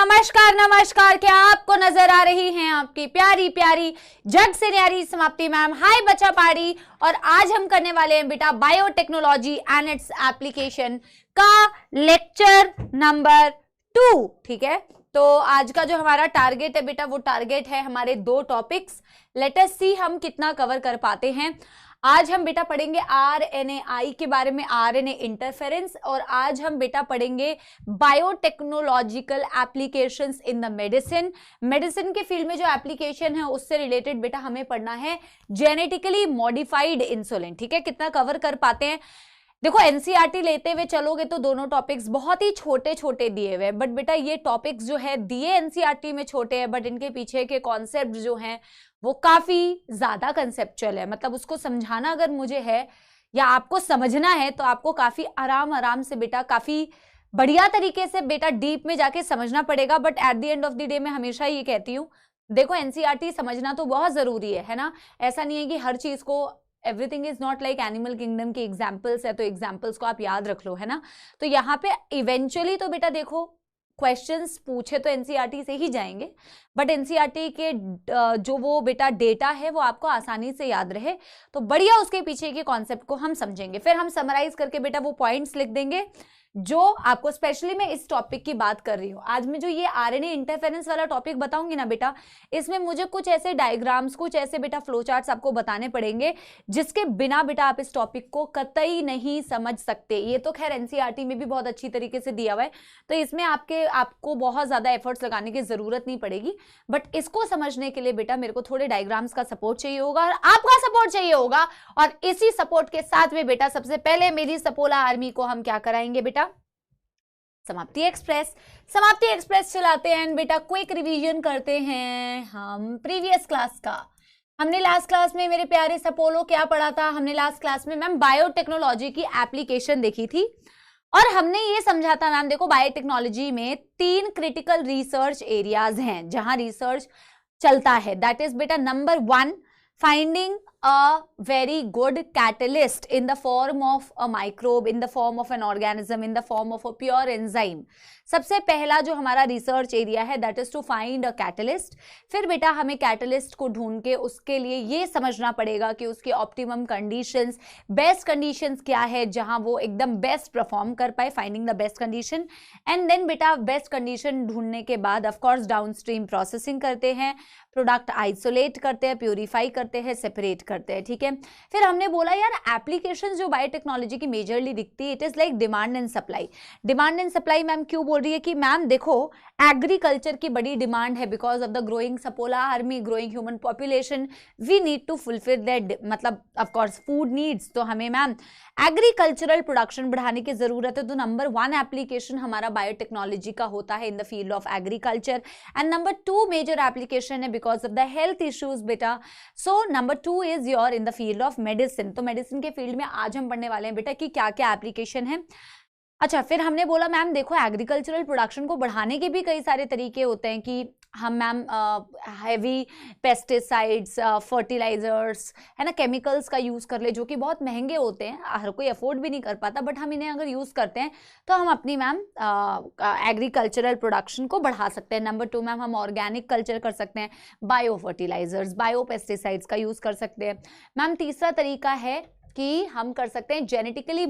नमस्कार नमस्कार, क्या आपको नजर आ रही हैं आपकी प्यारी प्यारी जग से न्यारी समाप्ति मैम। हाय बच्चा पाड़ी। और आज हम करने वाले हैं बेटा बायोटेक्नोलॉजी एंड इट्स एप्लीकेशन का लेक्चर नंबर 2। ठीक है, तो आज का जो हमारा टारगेट है बेटा वो टारगेट है हमारे 2 टॉपिक्स। लेट अस सी हम कितना कवर कर पाते हैं। आज हम बेटा पढ़ेंगे RNAi के बारे में, RNA इंटरफेरेंस, और आज हम बेटा पढ़ेंगे biotechnological applications in the medicine. Medicine के फील्ड में जो एप्लीकेशन है उससे रिलेटेड बेटा हमें पढ़ना है जेनेटिकली मॉडिफाइड इंसुलिन। ठीक है, कितना कवर कर पाते हैं। देखो एनसीईआरटी लेते हुए चलोगे तो दोनों टॉपिक्स बहुत ही छोटे छोटे दिए हुए, बट बेटा ये टॉपिक्स जो है दिए एनसीईआरटी में छोटे हैं, बट इनके पीछे के कॉन्सेप्ट जो हैं वो काफी ज्यादा कंसेप्चुअल है। मतलब उसको समझाना अगर मुझे है या आपको समझना है तो आपको काफी आराम से बेटा काफी बढ़िया तरीके से बेटा डीप में जाके समझना पड़ेगा। But at the end of the day मैं हमेशा ये कहती हूँ, देखो एनसीईआरटी समझना तो बहुत जरूरी है ना। ऐसा नहीं है कि हर चीज को everything is not like animal kingdom के एग्जाम्पल्स है तो एग्जाम्पल्स को आप याद रख लो, है ना। तो यहाँ पे इवेंचुअली तो बेटा देखो क्वेश्चंस पूछे तो एनसीईआरटी से ही जाएंगे, बट एनसीईआरटी के जो वो बेटा डेटा है वो आपको आसानी से याद रहे तो बढ़िया उसके पीछे के कॉन्सेप्ट को हम समझेंगे। फिर हम समराइज करके बेटा वो पॉइंट्स लिख देंगे जो आपको, स्पेशली मैं इस टॉपिक की बात कर रही हूँ आज मैं जो ये आरएनए इंटरफेरेंस वाला टॉपिक बताऊंगी ना बेटा, इसमें मुझे कुछ ऐसे डायग्राम्स, कुछ ऐसे बेटा फ्लो चार्ट्स आपको बताने पड़ेंगे जिसके बिना बेटा आप इस टॉपिक को कतई नहीं समझ सकते। ये तो खैर एनसीईआरटी में भी बहुत अच्छी तरीके से दिया हुआ है तो इसमें आपको बहुत ज्यादा एफर्ट्स लगाने की जरूरत नहीं पड़ेगी, बट इसको समझने के लिए बेटा मेरे को थोड़े डायग्राम्स का सपोर्ट चाहिए होगा और आपका सपोर्ट चाहिए होगा। और इसी सपोर्ट के साथ में बेटा सबसे पहले मेरी सपोला आर्मी को हम क्या कराएंगे बेटा, समाप्ति एक्सप्रेस चलाते हैं बेटा। क्विक रिवीजन करते हैं हम प्रीवियस क्लास का। हमने लास्ट क्लास में मेरे प्यारे सपोलो क्या पढ़ा था, हमने लास्ट क्लास में मैम बायोटेक्नोलॉजी की एप्लीकेशन देखी थी और हमने ये समझा था मैम, देखो बायोटेक्नोलॉजी में 3 क्रिटिकल रिसर्च एरियाज हैं जहां रिसर्च चलता है। दैट इज बेटा number 1 finding a very good catalyst in the form of a microbe, in the form of an organism, in the form of a pure enzyme। सबसे पहला जो हमारा research area है that is to find a catalyst. फिर बेटा हमें catalyst को ढूंढ के उसके लिए ये समझना पड़ेगा कि उसके ऑप्टिमम कंडीशंस, बेस्ट कंडीशंस क्या है जहां वो एकदम बेस्ट परफॉर्म कर पाए, finding the best condition. And then बेटा बेस्ट कंडीशन ढूंढने के बाद ऑफ कोर्स डाउनस्ट्रीम प्रोसेसिंग करते हैं, प्रोडक्ट आइसोलेट करते हैं, प्यूरिफाई करते हैं, सेपरेट करते हैं। ठीक है, फिर हमने बोला यार एप्लीकेशन जो बायोटेक्नोलॉजी की मेजरली दिखती है it is like demand and supply. Demand and supply ma'am क्यों बोल रही है कि मैम देखो एग्रीकल्चर की बड़ी डिमांड है बिकॉज ऑफ द ग्रोइंग सपोला आर्मी, growing human population, we need to fulfil that, मतलब ऑफ कोर्स फूड नीड्स, तो हमें मैम एग्रीकल्चरल प्रोडक्शन बढ़ाने की जरूरत है। तो नंबर 1 एप्लीकेशन हमारा बायोटेक्नोलॉजी का होता है in the field of agriculture and number 2 major application है because of the health issues बेटा। So number 2 is your in the field of medicine. तो मेडिसिन के फील्ड में आज हम पढ़ने वाले हैं बेटा कि क्या क्या एप्लीकेशन है। अच्छा, फिर हमने बोला मैम देखो एग्रीकल्चरल प्रोडक्शन को बढ़ाने के भी कई सारे तरीके होते हैं कि हम मैम हैवी पेस्टिसाइड्स, फर्टिलाइजर्स, है ना, केमिकल्स का यूज़ कर ले जो कि बहुत महंगे होते हैं, हर कोई अफोर्ड भी नहीं कर पाता, बट हम इन्हें अगर यूज़ करते हैं तो हम अपनी मैम एग्रीकल्चरल प्रोडक्शन को बढ़ा सकते हैं। नंबर 2 मैम हम ऑर्गेनिक कल्चर कर सकते हैं, बायो फर्टिलाइजर्स, बायो पेस्टिसाइड्स का यूज़ कर सकते हैं। मैम तीसरा तरीका है कि हम कर सकते हैं जेनेटिकली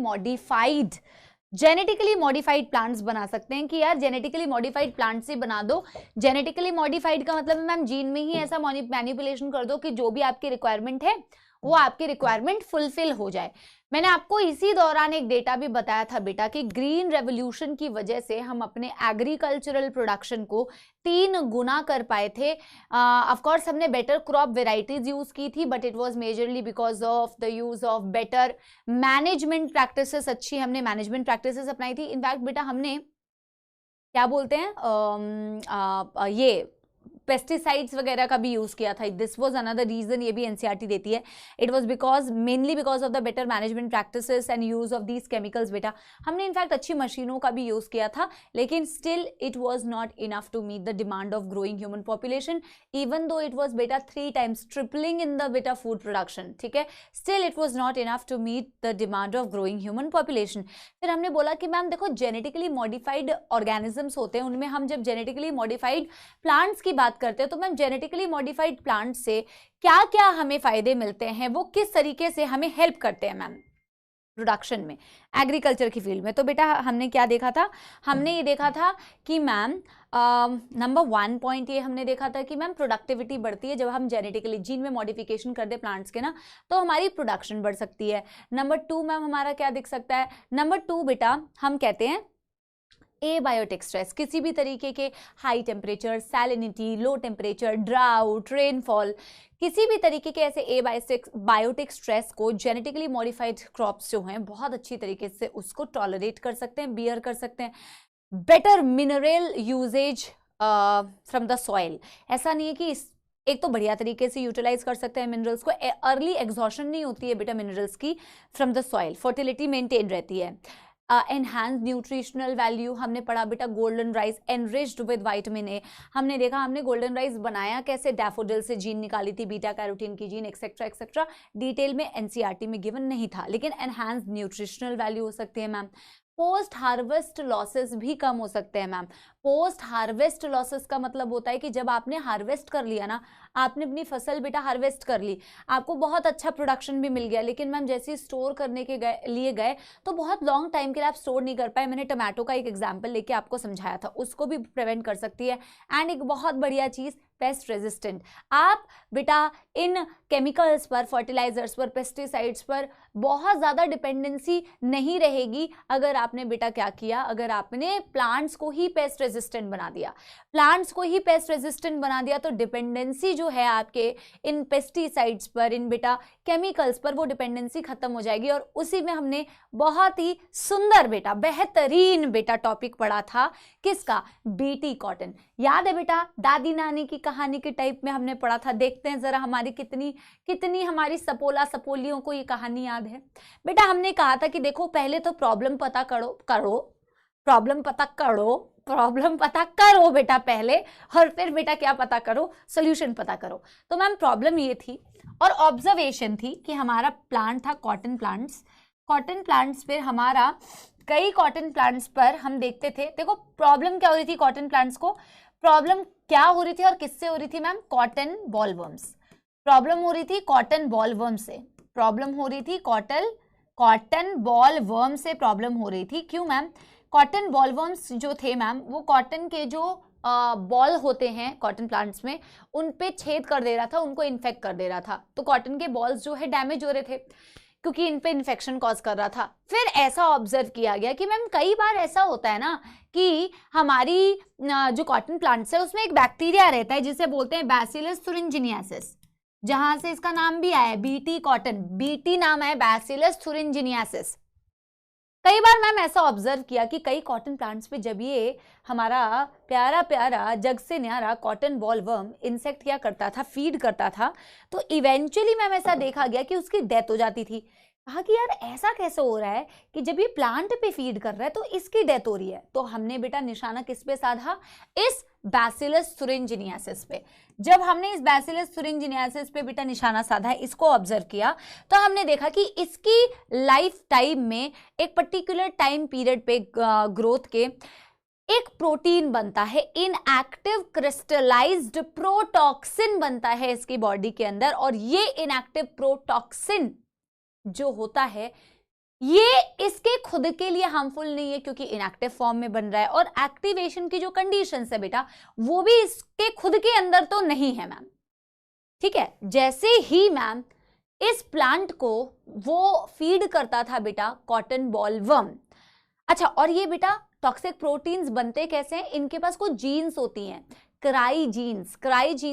मॉडिफाइड प्लांट्स बना सकते हैं कि यार जेनेटिकली मॉडिफाइड प्लांट्स ही बना दो। जेनेटिकली मॉडिफाइड का मतलब मैम जीन में ही ऐसा मैनिपुलेशन कर दो कि जो भी आपकी रिक्वायरमेंट है वो आपकी रिक्वायरमेंट फुलफिल हो जाए। मैंने आपको इसी दौरान एक डेटा भी बताया था बेटा कि ग्रीन रेवोल्यूशन की वजह से हम अपने एग्रीकल्चरल प्रोडक्शन को 3 गुना कर पाए थे। ऑफ कोर्स हमने बेटर क्रॉप वेराइटीज यूज की थी but it was majorly because of the use of better management practices. अच्छी हमने मैनेजमेंट प्रैक्टिसेस अपनाई थी। इनफैक्ट बेटा हमने क्या बोलते हैं ये पेस्टिसाइड्स वगैरह का भी यूज किया था. दिस वाज अनदर रीजन, ये भी एनसीईआरटी देती है. It was because mainly because of the better management practices and use of these chemicals. बेटा हमने इनफैक्ट अच्छी मशीनों का भी यूज किया था, लेकिन still it was not enough to meet the demand of growing human population, even though it was बेटा 3 times ट्रिपलिंग इन द बेटा फूड प्रोडक्शन. ठीक है, still it was not enough to meet the demand of growing human population. फिर हमने बोला कि ma'am देखो, genetically modified organisms होते हैं, उनमें हम जब जेनेटिकली मॉडिफाइड प्लांट्स की बात करते हैं तो मैम जेनेटिकली मॉडिफाइड प्लांट से क्या क्या हमें फायदे मिलते हैं, वो किस तरीके से हमें हेल्प करते हैं मैम प्रोडक्शन में, एग्रीकल्चर की फील्ड में. तो बेटा हमने क्या देखा था, हमने ये देखा था कि मैम नंबर 1 पॉइंट ये हमने देखा था कि मैम प्रोडक्टिविटी बढ़ती है जब हम जेनेटिकली जीन में मॉडिफिकेशन कर दे प्लांट्स के ना, तो हमारी प्रोडक्शन बढ़ सकती है. नंबर 2 मैम हमारा क्या दिख सकता है, नंबर 2 बेटा हम कहते हैं एबायोटिक स्ट्रेस. किसी भी तरीके के high temperature, salinity, low temperature, drought, rainfall, किसी भी तरीके के ऐसे एबायोटिक स्ट्रेस को जेनेटिकली मॉडिफाइड क्रॉप्स जो हैं बहुत अच्छी तरीके से उसको टॉलरेट कर सकते हैं, बियर कर सकते हैं. Better mineral usages from the soil. ऐसा नहीं है कि एक तो बढ़िया तरीके से यूटिलाइज कर सकते हैं मिनरल्स को, अर्ली एग्जॉशन नहीं होती है बेटा मिनरल्स की from the soil, fertility maintain रहती है. एनहांस न्यूट्रिशनल वैल्यू हमने पढ़ा बेटा, golden rice enriched with vitamin A. हमने देखा हमने गोल्डन राइस बनाया कैसे, डैफोडिल से जीन निकाली थी, बीटा कैरोटीन की जीन, एक्सेट्रा एक्सेट्रा. डिटेल में एनसीईआरटी में गिवन नहीं था, लेकिन एनहांस न्यूट्रिशनल वैल्यू हो सकती है मैम. पोस्ट हार्वेस्ट लॉसेस भी कम हो सकते हैं मैम. पोस्ट हार्वेस्ट लॉसेस का मतलब होता है कि जब आपने हार्वेस्ट कर लिया ना, आपने अपनी फसल बेटा हार्वेस्ट कर ली, आपको बहुत अच्छा प्रोडक्शन भी मिल गया, लेकिन मैम जैसे स्टोर करने के लिए गए तो बहुत लॉन्ग टाइम के लिए आप स्टोर नहीं कर पाए. मैंने टमाटो का एक एग्जाम्पल लेके आपको समझाया था, उसको भी प्रिवेंट कर सकती है. एंड एक बहुत बढ़िया चीज़, पेस्ट रेजिस्टेंट. आप बेटा इन केमिकल्स पर, फर्टिलाइजर्स पर, पेस्टिसाइड्स पर बहुत ज़्यादा डिपेंडेंसी नहीं रहेगी अगर आपने बेटा क्या किया, अगर आपने प्लांट्स को ही पेस्ट रेजिस्टेंट बना दिया. प्लांट्स को ही पेस्ट रेजिस्टेंट बना दिया तो डिपेंडेंसी जो है आपके इन पेस्टिसाइड्स पर, इन बेटा केमिकल्स पर, वो डिपेंडेंसी खत्म हो जाएगी. और उसी में हमने बहुत ही सुंदर बेटा, बेहतरीन बेटा टॉपिक पढ़ा था, किसका, बीटी कॉटन. याद है बेटा, दादी नानी की कहानी के टाइप में हमने पढ़ा था. देखते हैं जरा हमारी कितनी हमारी सपोला सपोलियों को ये कहानी याद है. बेटा हमने कहा था कि देखो पहले तो प्रॉब्लम पता करो बेटा पहले, और फिर बेटा क्या पता करो, सोल्यूशन पता करो. तो मैम प्रॉब्लम ये थी और ऑब्जर्वेशन थी कि हमारा प्लांट था कॉटन प्लांट्स पे हमारा कई कॉटन प्लांट्स पर हम देखते थे. देखो प्रॉब्लम क्या हो रही थी कॉटन प्लांट्स को, प्रॉब्लम क्या हो रही थी और किससे हो रही थी मैम, कॉटन बॉलवर्म्स. प्रॉब्लम हो रही थी कॉटन बॉलवर्म से, प्रॉब्लम हो रही थी कॉटन बॉलवर्म से प्रॉब्लम हो रही थी. क्यों मैम, कॉटन बॉलवर्म्स जो थे मैम, वो कॉटन के जो बॉल होते हैं कॉटन प्लांट्स में, उन पे छेद कर दे रहा था, उनको इन्फेक्ट कर दे रहा था. तो कॉटन के बॉल्स जो है डैमेज हो रहे थे क्योंकि इन पे इन्फेक्शन कॉज कर रहा था. फिर ऐसा ऑब्जर्व किया गया कि मैम कई बार ऐसा होता है ना कि हमारी जो कॉटन प्लांट्स है उसमें एक बैक्टीरिया रहता है जिसे बोलते हैं बैसिलस thuringiensis, जहां से इसका नाम भी आया है बीटी कॉटन. बीटी नाम है बैसिलस thuringiensis. कई बार मैम ऐसा ऑब्जर्व किया कि कई कॉटन प्लांट्स पे जब ये हमारा प्यारा प्यारा जग से न्यारा कॉटन बॉलवर्म इंसेक्ट क्या करता था, फीड करता था, तो इवेंचुअली मैम ऐसा देखा गया कि उसकी डेथ हो जाती थी. कहा कि यार ऐसा कैसे हो रहा है कि जब ये प्लांट पे फीड कर रहा है तो इसकी डेथ हो रही है. तो हमने बेटा निशाना किस पे साधा, इस बैसिलस thuringiensis पे. जब हमने इस बैसिलस thuringiensis पे बेटा निशाना साधा है, इसको ऑब्जर्व किया, तो हमने देखा कि इसकी लाइफ टाइम में एक पर्टिकुलर टाइम पीरियड पे ग्रोथ के एक प्रोटीन बनता है, इनएक्टिव क्रिस्टलाइज्ड प्रोटॉक्सिन बनता है इसकी बॉडी के अंदर. और ये इनएक्टिव प्रोटॉक्सिन जो होता है ये इसके खुद के लिए हार्मफुल नहीं है क्योंकि इनएक्टिव फॉर्म में बन रहा है, और एक्टिवेशन की जो कंडीशंस है बेटा वो भी इसके खुद के अंदर तो नहीं है मैम. ठीक है, जैसे ही मैम इस प्लांट को वो फीड करता था बेटा कॉटन बॉलवर्म. अच्छा, और ये बेटा टॉक्सिक प्रोटीन्स बनते कैसे हैं, इनके पास कुछ जीन्स होती हैं, क्राई जीन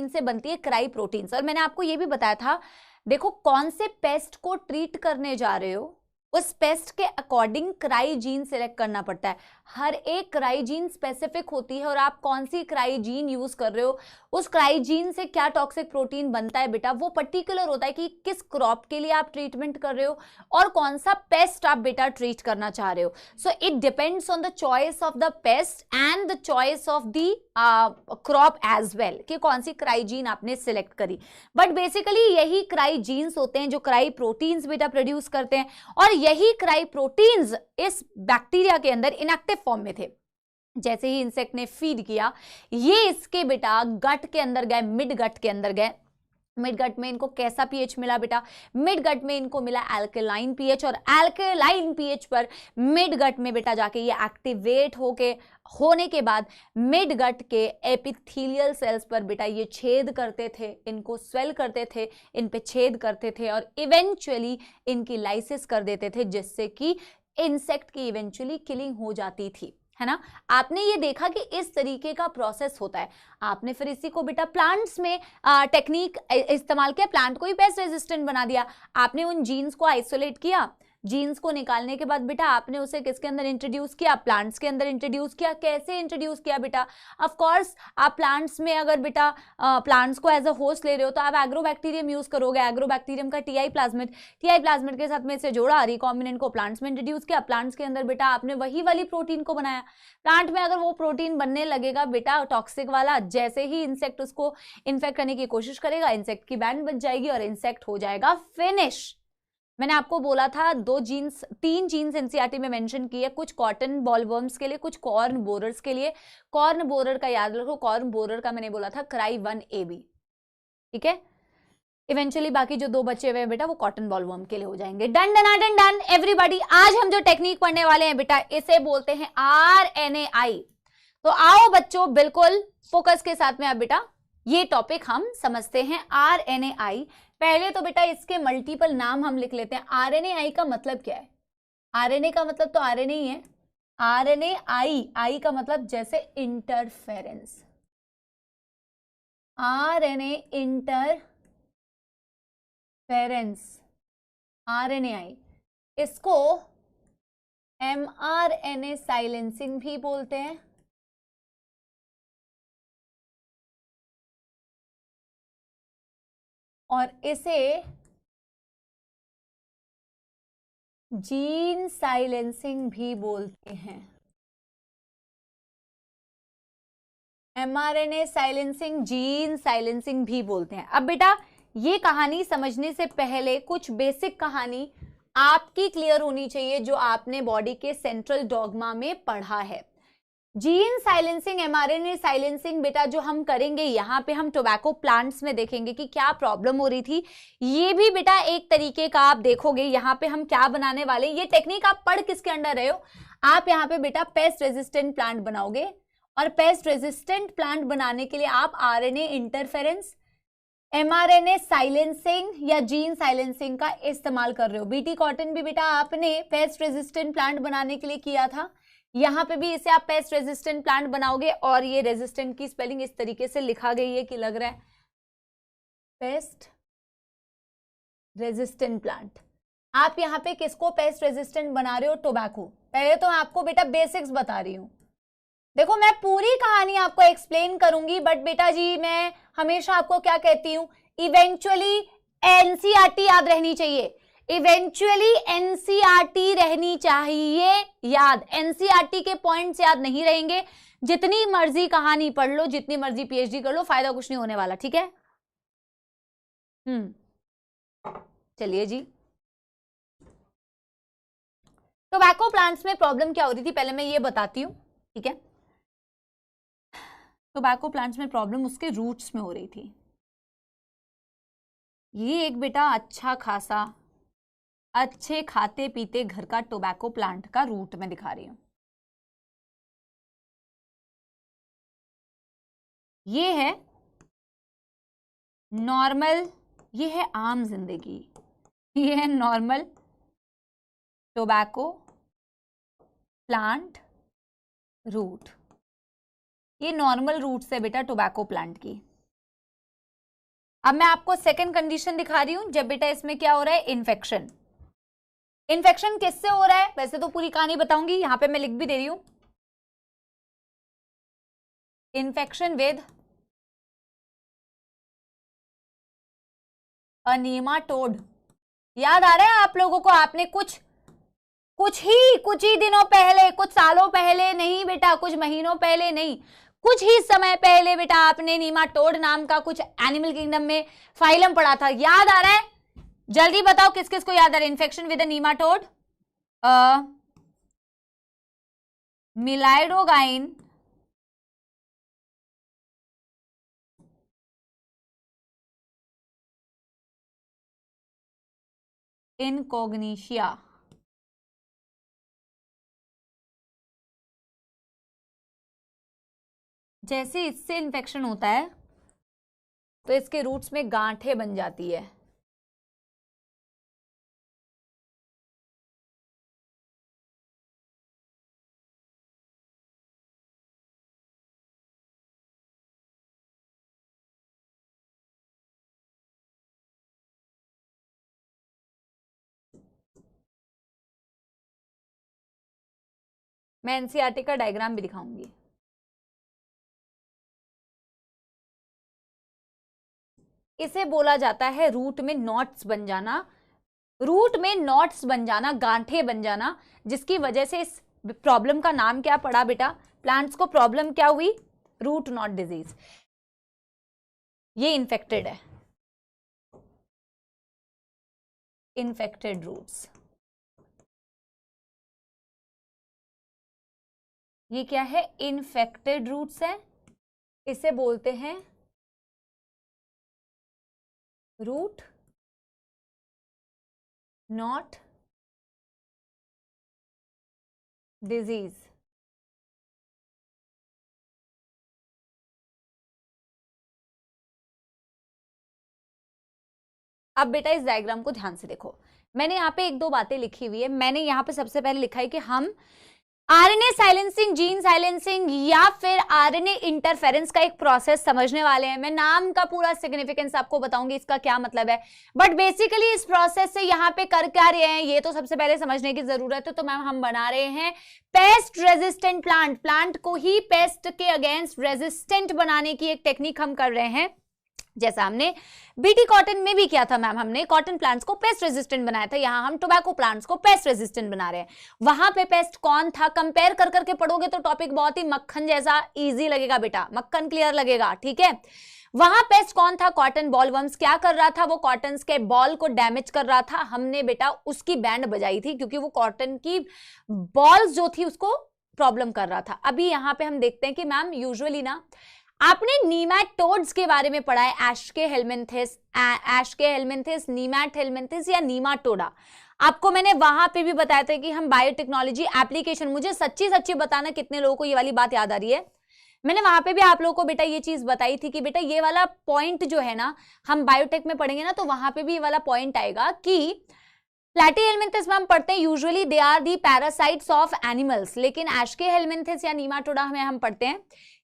से बनती है क्राई प्रोटीन्स. और मैंने आपको ये भी बताया था, देखो कौन से पेस्ट को ट्रीट करने जा रहे हो उस पेस्ट के अकॉर्डिंग क्राई जीन सिलेक्ट करना पड़ता है. हर एक क्राइजीन स्पेसिफिक होती है और आप कौन सी क्राइजीन यूज कर रहे हो, उस क्राइजीन से क्या टॉक्सिक प्रोटीन बनता है बेटा वो पर्टिकुलर होता है कि किस क्रॉप के लिए आप ट्रीटमेंट कर रहे हो और कौन सा पेस्ट आप बेटा ट्रीट करना चाह रहे हो. So it depends on the choice of the pest and the choice of the crop as well कि कौन सी क्राइजीन आपने सिलेक्ट करी. बट बेसिकली यही क्राइजीन्स होते हैं जो क्राई प्रोटीन्स बेटा प्रोड्यूस करते हैं और यही क्राई प्रोटीन्स इस बैक्टीरिया के अंदर इनएक्टिव फॉर्म में थे. जैसे ही इंसेक्ट ने फीड किया ये इसके बेटा गट के अंदर गए, मिड गट के अंदर गए. मिड गट में इनको कैसा पीएच मिला बेटा, मिड गट में इनको मिला एल्कलाइन पीएच और एल्कलाइन पीएच पर मिड गट में बेटा जाके ये एक्टिवेट होने के बाद मिड गट के एपिथेलियल सेल्स पर बेटा ये छेद करते थे, इनको स्वेल करते थे, इन पे छेद करते थे और इवेंचुअली इनकी लाइसिस कर देते थे जिससे कि इंसेक्ट की इवेंचुअली किलिंग हो जाती थी, है ना. आपने ये देखा कि इस तरीके का प्रोसेस होता है. आपने फिर इसी को बेटा प्लांट्स में टेक्निक इस्तेमाल किया, प्लांट को ही पेस्ट रेजिस्टेंट बना दिया. आपने उन जीन्स को आइसोलेट किया, जीन्स को निकालने के बाद बेटा आपने उसे किसके अंदर इंट्रोड्यूस किया, प्लांट्स के अंदर इंट्रोड्यूस किया. कैसे इंट्रोड्यूस किया बेटा, ऑफ कोर्स आप प्लांट्स में अगर बेटा प्लांट्स को एज अ होस्ट ले रहे हो तो आप एग्रोबैक्टीरियम यूज करोगे. एग्रोबैक्टीरियम का टीआई प्लाज्मिड के साथ में इसे जोड़ा, रिकॉम्बिनेंट को प्लांट्स में इंट्रोड्यूस किया. प्लांट्स के अंदर बेटा आपने वही वाली प्रोटीन को बनाया. प्लांट में अगर वो प्रोटीन बनने लगेगा बेटा टॉक्सिक वाला, जैसे ही इंसेक्ट उसको इन्फेक्ट करने की कोशिश करेगा इंसेक्ट की बैंड बच जाएगी और इंसेक्ट हो जाएगा फिनिश. मैंने आपको बोला था तीन जीन्स एनसीईआरटी में मेंशन की है, कुछ कॉटन बॉलवर्म्स के लिए, कुछ कॉर्न बोरर्स के लिए. कॉर्न बोरर का याद रखो, कॉर्न बोरर का मैंने बोला था क्राई 1AB, ठीक है. इवेंचुअली बाकी जो 2 बचे हुए हैं बेटा वो कॉटन बॉलवर्म के लिए हो जाएंगे. Done done done done everybody. आज हम जो टेक्निक पढ़ने वाले हैं बेटा इसे बोलते हैं RNAi. तो आओ बच्चों बिल्कुल फोकस के साथ में आप बेटा ये टॉपिक हम समझते हैं. RNAi पहले तो बेटा इसके मल्टीपल नाम हम लिख लेते हैं. RNAi का मतलब क्या है, RNA का मतलब तो RNA ही है. RNAi का मतलब जैसे इंटरफेरेंस, RNA इंटरफेरेंस, RNAi. इसको mRNA साइलेंसिंग भी बोलते हैं और इसे जीन साइलेंसिंग भी बोलते हैं. mRNA साइलेंसिंग, जीन साइलेंसिंग भी बोलते हैं. अब बेटा ये कहानी समझने से पहले कुछ बेसिक कहानी आपकी क्लियर होनी चाहिए जो आपने बॉडी के सेंट्रल डॉगमा में पढ़ा है. जीन साइलेंसिंग, mRNA साइलेंसिंग बेटा जो हम करेंगे यहाँ पे हम टोबैको प्लांट्स में देखेंगे कि क्या प्रॉब्लम हो रही थी. ये भी बेटा एक तरीके का आप देखोगे यहाँ पे हम क्या बनाने वाले. ये टेक्निक आप पढ़ किसके अंडर रहे हो, आप यहाँ पे बेटा पेस्ट रेजिस्टेंट प्लांट बनाओगे और पेस्ट रेजिस्टेंट प्लांट बनाने के लिए आप RNA इंटरफेरेंस, mRNA साइलेंसिंग या जीन साइलेंसिंग का इस्तेमाल कर रहे हो. बीटी कॉटन भी बेटा आपने पेस्ट रेजिस्टेंट प्लांट बनाने के लिए किया था. यहाँ पे भी इसे आप पेस्ट रेजिस्टेंट प्लांट बनाओगे और ये रेजिस्टेंट की स्पेलिंग इस तरीके से लिखा गई है कि लग रहा है पेस्ट रेजिस्टेंट प्लांट. आप यहाँ पे किसको पेस्ट रेजिस्टेंट बना रहे हो, टोबैको. पहले तो मैं आपको बेटा बेसिक्स बता रही हूँ. देखो मैं पूरी कहानी आपको एक्सप्लेन करूंगी बट बेटा जी मैं हमेशा आपको क्या कहती हूँ, इवेंचुअली एनसीईआरटी याद रहनी चाहिए. इवेंचुअली एनसीईआरटी रहनी चाहिए याद. एनसीईआरटी के पॉइंट्स याद नहीं रहेंगे, जितनी मर्जी कहानी पढ़ लो, जितनी मर्जी पीएचडी कर लो, फायदा कुछ नहीं होने वाला, ठीक है. चलिए जी. टोबैको प्लांट्स में प्रॉब्लम क्या हो रही थी पहले मैं ये बताती हूँ, ठीक है. टोबैको प्लांट्स में प्रॉब्लम उसके रूट्स में हो रही थी. ये एक बेटा अच्छा खासा अच्छे खाते पीते घर का टोबैको प्लांट का रूट में दिखा रही हूं. ये है नॉर्मल, ये है आम जिंदगी, ये है नॉर्मल टोबैको प्लांट रूट. ये नॉर्मल रूट्स है बेटा टोबैको प्लांट की. अब मैं आपको सेकंड कंडीशन दिखा रही हूं जब बेटा इसमें क्या हो रहा है, इन्फेक्शन. इन्फेक्शन किससे हो रहा है, वैसे तो पूरी कहानी बताऊंगी, यहाँ पे मैं लिख भी दे रही हूं. Infection with a nematode. याद आ रहा है आप लोगों को? आपने कुछ ही दिनों पहले, कुछ सालों पहले नहीं बेटा, कुछ महीनों पहले नहीं, कुछ ही समय पहले बेटा आपने नीमाटोड नाम का कुछ एनिमल किंगडम में फाइलम पढ़ा था। याद आ रहा है? जल्दी बताओ किस किस को याद आ रहा है? Infection with a nematode, Meloidogyne incognita. जैसे इससे इन्फेक्शन होता है तो इसके रूट्स में गांठें बन जाती है। मैं एनसीईआरटी का डायग्राम भी दिखाऊंगी। इसे बोला जाता है रूट में नॉट्स बन जाना, रूट में नॉट्स बन जाना, गांठें बन जाना, जिसकी वजह से इस प्रॉब्लम का नाम क्या पड़ा बेटा? प्लांट्स को प्रॉब्लम क्या हुई? Root knot disease. ये इन्फेक्टेड है, इन्फेक्टेड रूट्स। ये क्या है? इन्फेक्टेड रूट्स है, इसे बोलते हैं रूट नॉट डिजीज। अब बेटा इस डायग्राम को ध्यान से देखो। मैंने यहाँ पे एक दो बातें लिखी हुई है। मैंने यहाँ पे सबसे पहले लिखा है कि हम आरएनए साइलेंसिंग, जीन साइलेंसिंग या फिर आरएनए इंटरफेरेंस का एक प्रोसेस समझने वाले हैं। मैं नाम का पूरा सिग्निफिकेंस आपको बताऊंगी, इसका क्या मतलब है, बट बेसिकली इस प्रोसेस से यहाँ पे कर क्या रहे हैं ये तो सबसे पहले समझने की जरूरत है। तो मैम हम बना रहे हैं पेस्ट रेजिस्टेंट प्लांट, प्लांट को ही पेस्ट के अगेंस्ट रेजिस्टेंट बनाने की एक टेक्निक हम कर रहे हैं। जैसा हमने बीटी कॉटन में भी किया था मैम, हमने कॉटन प्लांट्स को पेस्ट रेजिस्टेंट बनाया था, यहां हम टोबैको प्लांट्स को पेस्ट रेजिस्टेंट बना रहे हैं। वहां पे पेस्ट कौन था? कंपेयर कर करके पढ़ोगे तो टॉपिक बहुत ही मक्खन जैसा इजी लगेगा बेटा, मक्खन क्लियर लगेगा, ठीक है। वहां पेस्ट कौन था? Cotton bollworms. क्या कर रहा था? वो कॉटन के बॉल को डैमेज कर रहा था। हमने बेटा उसकी बैंड बजाई थी क्योंकि वो कॉटन की बॉल्स जो थी उसको प्रॉब्लम कर रहा था। अभी यहां पे हम देखते हैं कि मैम यूजुअली ना आपने नीमैटोड्स के बारे में पढ़ा है, एश्के हेलमिंथिस, नीमैट हेलमिंथिस या नीमाटोडा। आपको मैंने वहां पे भी बताया था कि हम बायोटेक्नोलॉजी एप्लीकेशन, मुझे सच्ची सच्ची बताना कितने लोगों को ये वाली बात याद आ रही है। मैंने वहां पे भी आप लोगों को बेटा ये चीज बताई थी कि बेटा ये वाला पॉइंट जो है ना हम बायोटेक में पढ़ेंगे ना तो वहां पे भी ये वाला पॉइंट आएगा कि प्लैटीहेलमिंथिस में हम पढ़ते हैं usually they are the parasites of animals, लेकिन एश्के हेलमिंथिस या नीमाटोडा में हम पढ़ते हैं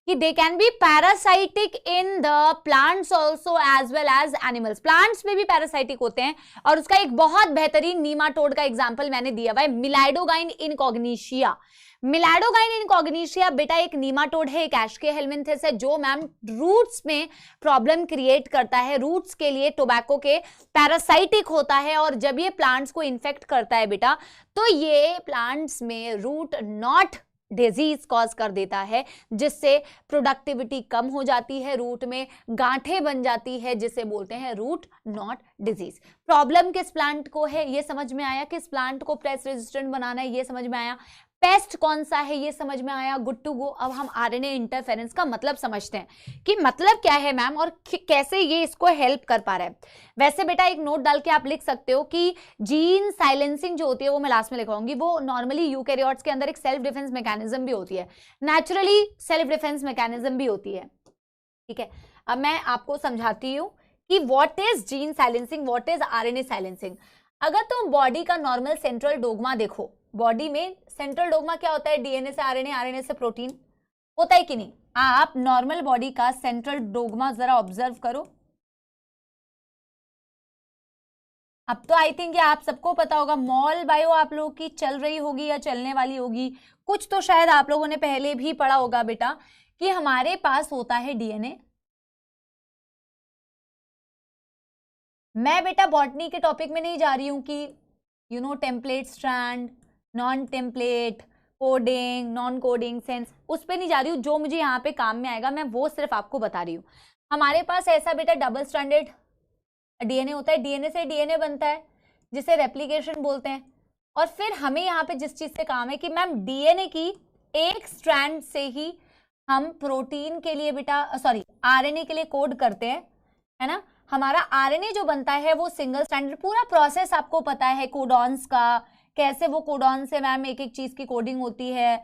कि they can be parasitic in the plants also as well as animals। Plants में भी पैरासाइटिक होते हैं और उसका एक बहुत बेहतरीन नीमाटोड का एग्जांपल मैंने दिया हुआ है, मिलाइडोगाइन इनकॉग्निशिया। मिलाइडोगाइन इनकॉग्निशिया बेटा एक नीमाटोड है, एक एश्के हेलमिंथिस है जो मैम रूट्स में प्रॉब्लम क्रिएट करता है, रूट्स के लिए टोबैको के पैरासाइटिक होता है और जब ये प्लांट्स को इन्फेक्ट करता है बेटा तो ये प्लांट्स में रूट नॉट डिजीज कॉज कर देता है, जिससे प्रोडक्टिविटी कम हो जाती है, रूट में गांठें बन जाती है, जिसे बोलते हैं रूट नॉट डिजीज। प्रॉब्लम किस प्लांट को है ये समझ में आया, किस प्लांट को पेस्ट रेजिस्टेंट बनाना है ये समझ में आया, पेस्ट कौन सा है ये समझ में आया, गुड टू गो। अब हम आरएनए इंटरफेरेंस का मतलब समझते हैं कि मतलब क्या है मैम और कैसे ये इसको हेल्प कर पा रहा है। वैसे बेटा एक नोट डाल के आप लिख सकते हो कि जीन साइलेंसिंग जो होती है वो मैं लास्ट में लिखवाऊंगी, वो नॉर्मली यूकैरियोट्स के अंदर एक सेल्फ डिफेंस मैकेनिज्म भी होती है, नेचुरली सेल्फ डिफेंस मैकेनिज्म भी होती है, ठीक है। अब मैं आपको समझाती हूँ कि what is gene silencing, what is RNA silencing. अगर तुम बॉडी का नॉर्मल सेंट्रल डोग्मा देखो, बॉडी में सेंट्रल डोग्मा क्या होता है? डीएनए से आरएनए, आरएनए से प्रोटीन, होता है कि नहीं? आप नॉर्मल बॉडी का सेंट्रल डोग्मा जरा ऑब्जर्व करो। अब तो आई थिंक आप सबको पता होगा, मॉल बायो आप लोगों की चल रही होगी या चलने वाली होगी, कुछ तो शायद आप लोगों ने पहले भी पढ़ा होगा बेटा कि हमारे पास होता है डीएनए। मैं बेटा बॉटनी के टॉपिक में नहीं जा रही हूं कि template strand, non template, coding, non coding, sense, उस पर नहीं जा रही हूँ। जो मुझे यहाँ पे काम में आएगा मैं वो सिर्फ आपको बता रही हूँ। हमारे पास ऐसा बेटा डबल स्ट्रैंडेड डीएनए होता है, डीएनए से डीएनए बनता है जिसे रेप्लिकेशन बोलते हैं। और फिर हमें यहाँ पे जिस चीज से काम है कि मैम डीएनए की एक स्ट्रैंड से ही हम प्रोटीन के लिए बेटा आरएनए के लिए कोड करते हैं, है ना। हमारा आरएनए जो बनता है वो सिंगल स्ट्रैंडेड, पूरा प्रोसेस आपको पता है कोडॉन्स का, कैसे वो कोडॉन से मैम एक एक चीज की कोडिंग होती है।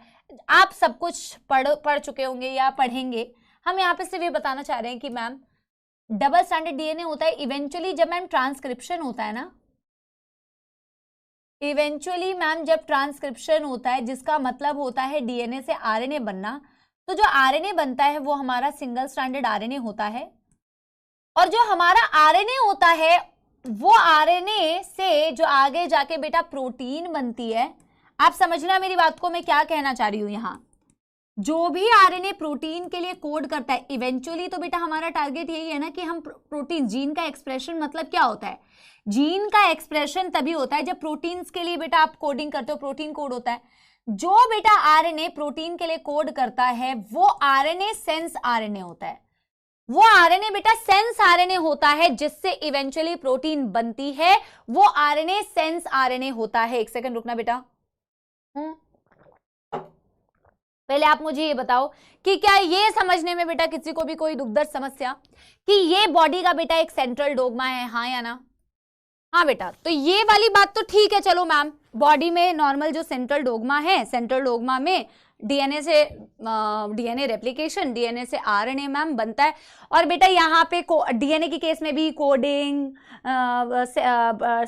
आप सब कुछ पढ़ चुके होंगे या पढ़ेंगे। हम यहाँ पे सिर्फ ये बताना चाह रहे हैं कि मैम डबल स्ट्रैंडेड डीएनए होता है। इवेंचुअली जब मैम ट्रांसक्रिप्शन होता है ना, इवेंचुअली मैम जब ट्रांसक्रिप्शन होता है जिसका मतलब होता है डीएनए से आरएनए बनना, तो जो आरएनए बनता है वो हमारा सिंगल स्ट्रैंडेड आरएनए होता है। और जो हमारा आरएनए होता है वो आरएनए से जो आगे जाके बेटा प्रोटीन बनती है। आप समझना मेरी बात को, मैं क्या कहना चाह रही हूं यहाँ। जो भी आरएनए प्रोटीन के लिए कोड करता है इवेंचुअली, तो बेटा हमारा टारगेट यही है ना कि हम प्रोटीन, जीन का एक्सप्रेशन मतलब क्या होता है, जीन का एक्सप्रेशन तभी होता है जब प्रोटीन्स के लिए बेटा आप कोडिंग करते हो, प्रोटीन कोड होता है। जो बेटा आरएनए प्रोटीन के लिए कोड करता है वो आरएनए सेंस आरएनए होता है। वो आरएनए बेटा सेंस आरएनए होता है जिससे इवेंचुअली प्रोटीन बनती है, वो आरएनए सेंस आरएनए होता है। एक सेकंड रुकना बेटा। पहले आप मुझे ये बताओ कि क्या ये समझने में बेटा किसी को भी कोई दुखदर्द समस्या कि ये बॉडी का बेटा एक सेंट्रल डोगमा है, हाँ या ना? हाँ बेटा, तो ये वाली बात तो ठीक है। चलो मैम, बॉडी में नॉर्मल जो सेंट्रल डोगमा है, सेंट्रल डोगमा में डीएनए से डीएनए रेप्लिकेशन, डीएनए से आरएनए मैम बनता है। और बेटा यहाँ पे डीएनए की केस में भी coding,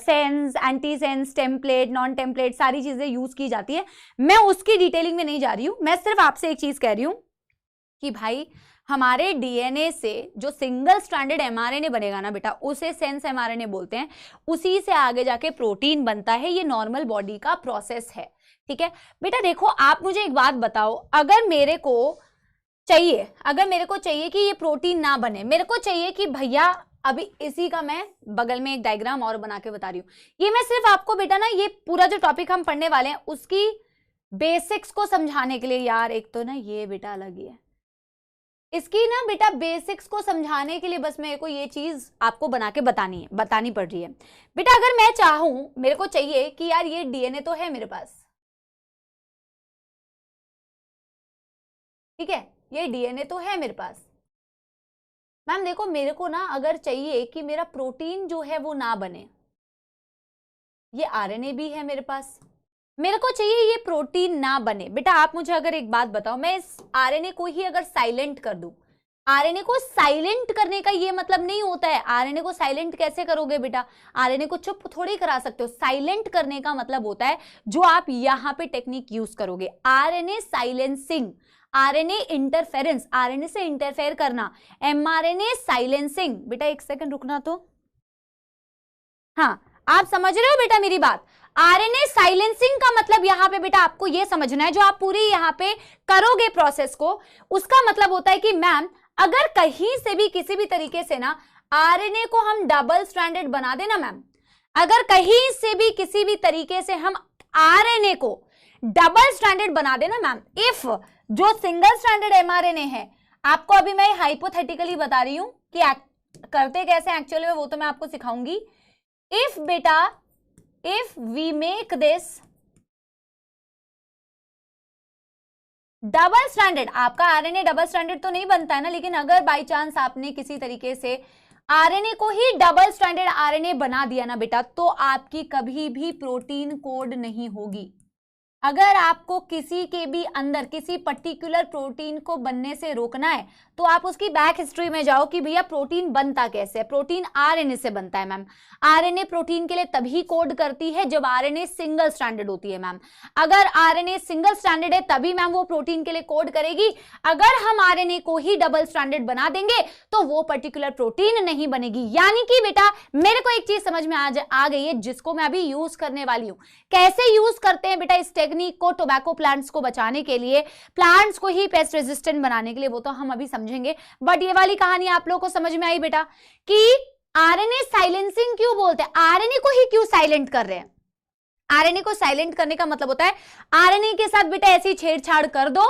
sense, anti sense, template, non template सारी चीजें यूज की जाती है। मैं उसकी डिटेलिंग में नहीं जा रही हूँ, मैं सिर्फ आपसे एक चीज कह रही हूँ कि भाई हमारे डीएनए से जो सिंगल स्ट्रैंडेड एमआरएनए बनेगा ना बेटा, उसे सेंस एमआरएनए बोलते हैं। उसी से आगे जाके प्रोटीन बनता है। ये नॉर्मल बॉडी का प्रोसेस है, ठीक है बेटा। देखो आप मुझे एक बात बताओ, अगर मेरे को चाहिए कि ये प्रोटीन ना बने, मेरे को चाहिए कि भैया, अभी इसी का मैं बगल में एक डायग्राम और बना के बता रही हूँ। ये मैं सिर्फ आपको बेटा ना, ये पूरा जो टॉपिक हम पढ़ने वाले हैं उसकी बेसिक्स को समझाने के लिए। यार एक तो ना ये बेटा अलग ही है, इसकी ना बेटा बेसिक्स को समझाने के लिए बस मेरे को ये चीज आपको बना के बतानी पड़ रही है बेटा। अगर मैं चाहूं, मेरे को चाहिए कि यार ये डीएनए तो है मेरे पास, ठीक है, ये डीएनए तो है मेरे पास। मैम देखो, मेरे को ना अगर चाहिए कि मेरा प्रोटीन जो है वो ना बने, ये आरएनए भी है मेरे पास, मेरे को चाहिए ये प्रोटीन ना बने। बेटा आप मुझे अगर एक बात बताओ, मैं इस आरएनए को ही अगर साइलेंट कर दूं, आरएनए को साइलेंट करने का ये मतलब नहीं होता है। आरएनए को साइलेंट कैसे करोगे बेटा? आरएनए को चुप थोड़ी करा सकते हो। साइलेंट करने का मतलब होता है जो आप यहाँ पे टेक्निक यूज करोगे, RNA silencing, RNA interference, RNA से इंटरफेयर करना, एमआरएनए साइलेंसिंग। बेटा एक सेकंड रुकना तो, हाँ आप समझ रहे हो बेटा मेरी बात? आरएनए साइलेंसिंग का मतलब यहाँ पे बेटा आपको ये समझना है, जो आप पूरी यहाँ पे करोगे प्रोसेस को, उसका मतलब होता है कि मैम अगर कहीं से भी किसी भी तरीके से ना आरएनए को हम डबल स्ट्रैंडेड बना देना, मैम अगर कहीं से भी किसी भी तरीके से हम आरएनए को डबल स्ट्रैंडेड बना देना मैम, इफ जो सिंगल स्ट्रैंडेड एमआरएनए है, आपको अभी मैं हाइपोथेटिकली बता रही हूं कि करते कैसे एक्चुअली में, वो तो मैं आपको सिखाऊंगी। इफ बेटा, if we make this double stranded, आपका आरएनए डबल स्ट्रैंडेड तो नहीं बनता है ना, लेकिन अगर बाय चांस आपने किसी तरीके से आरएनए को ही डबल स्ट्रैंडेड आरएनए बना दिया ना बेटा, तो आपकी कभी भी प्रोटीन कोड नहीं होगी। अगर आपको किसी के भी अंदर किसी पर्टिकुलर प्रोटीन को बनने से रोकना है तो आप उसकी बैक हिस्ट्री में जाओ कि भैया प्रोटीन बनता कैसे है। प्रोटीन आरएनए से बनता है मैम। आरएनए प्रोटीन के लिए तभी कोड करती है जब आरएनए सिंगल स्ट्रैंडेड होती है मैम। अगर आरएनए सिंगल स्ट्रैंडेड है तभी मैम वो प्रोटीन के लिए कोड करेगी। अगर हम आरएनए को ही डबल स्ट्रैंडेड बना देंगे तो वो पर्टिकुलर प्रोटीन नहीं बनेगी। यानी कि बेटा मेरे को एक चीज समझ में आ गई है जिसको मैं अभी यूज करने वाली हूं। कैसे यूज करते हैं बेटा इस टेक्निक को टोबैको प्लांट्स को बचाने के लिए, प्लांट्स को ही पेस्ट रेजिस्टेंट बनाने के लिए, वो तो हम अभी समझेंगे। बट ये वाली कहानी आप लोगों को समझ में आई बेटा कि आरएनए साइलेंसिंग क्यों बोलते हैं, आरएनए को ही क्यों साइलेंट कर रहे हैं। आरएनए को साइलेंट करने का मतलब होता है आरएनए के साथ बेटा ऐसी छेड़छाड़ कर दो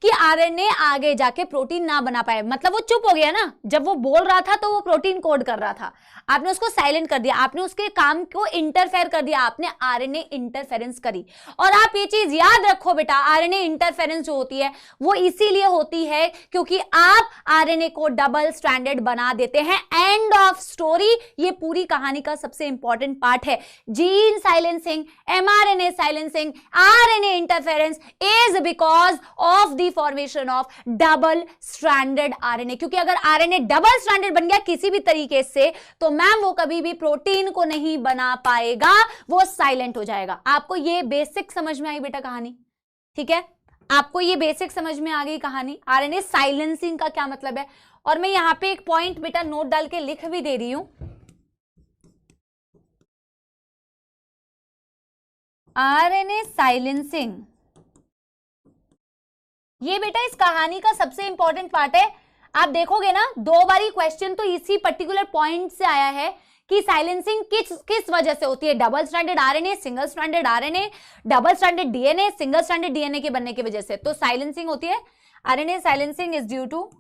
कि आरएनए आगे जाके प्रोटीन ना बना पाए। मतलब वो चुप हो गया ना, जब वो बोल रहा था तो वो प्रोटीन कोड कर रहा था, आपने उसको साइलेंट कर दिया, आपने उसके काम को इंटरफेयर कर दिया, आपने आरएनए इंटरफेरेंस करी। और आप ये चीज याद रखो बेटा, आरएनए इंटरफेरेंस जो होती है वो इसीलिए होती है क्योंकि आप आरएनए को डबल स्ट्रैंडेड बना देते हैं। End of story. ये पूरी कहानी का सबसे इंपॉर्टेंट पार्ट है। Gene silencing, mRNA silencing, RNA interference is because of the formation of double stranded RNA। क्योंकि अगर RNA डबल स्ट्रैंडेड बन गया किसी भी तरीके से तो मैम वो कभी भी प्रोटीन को नहीं बना पाएगा, वो साइलेंट हो जाएगा। आपको ये बेसिक समझ में आई बेटा कहानी? ठीक है, आपको ये बेसिक समझ में आ गई कहानी। RNA साइलेंसिंग का क्या मतलब है। और मैं यहां पे एक पॉइंट बेटा नोट डाल के लिख भी दे रही हूं, आरएनए साइलेंसिंग। ये बेटा इस कहानी का सबसे इंपॉर्टेंट पार्ट है। आप देखोगे ना 2 बारी क्वेश्चन तो इसी पर्टिकुलर पॉइंट से आया है कि साइलेंसिंग किस वजह से होती है। Double stranded RNA, single stranded RNA, double stranded DNA, single stranded DNA के बनने की वजह से तो साइलेंसिंग होती है। RNA silencing is due to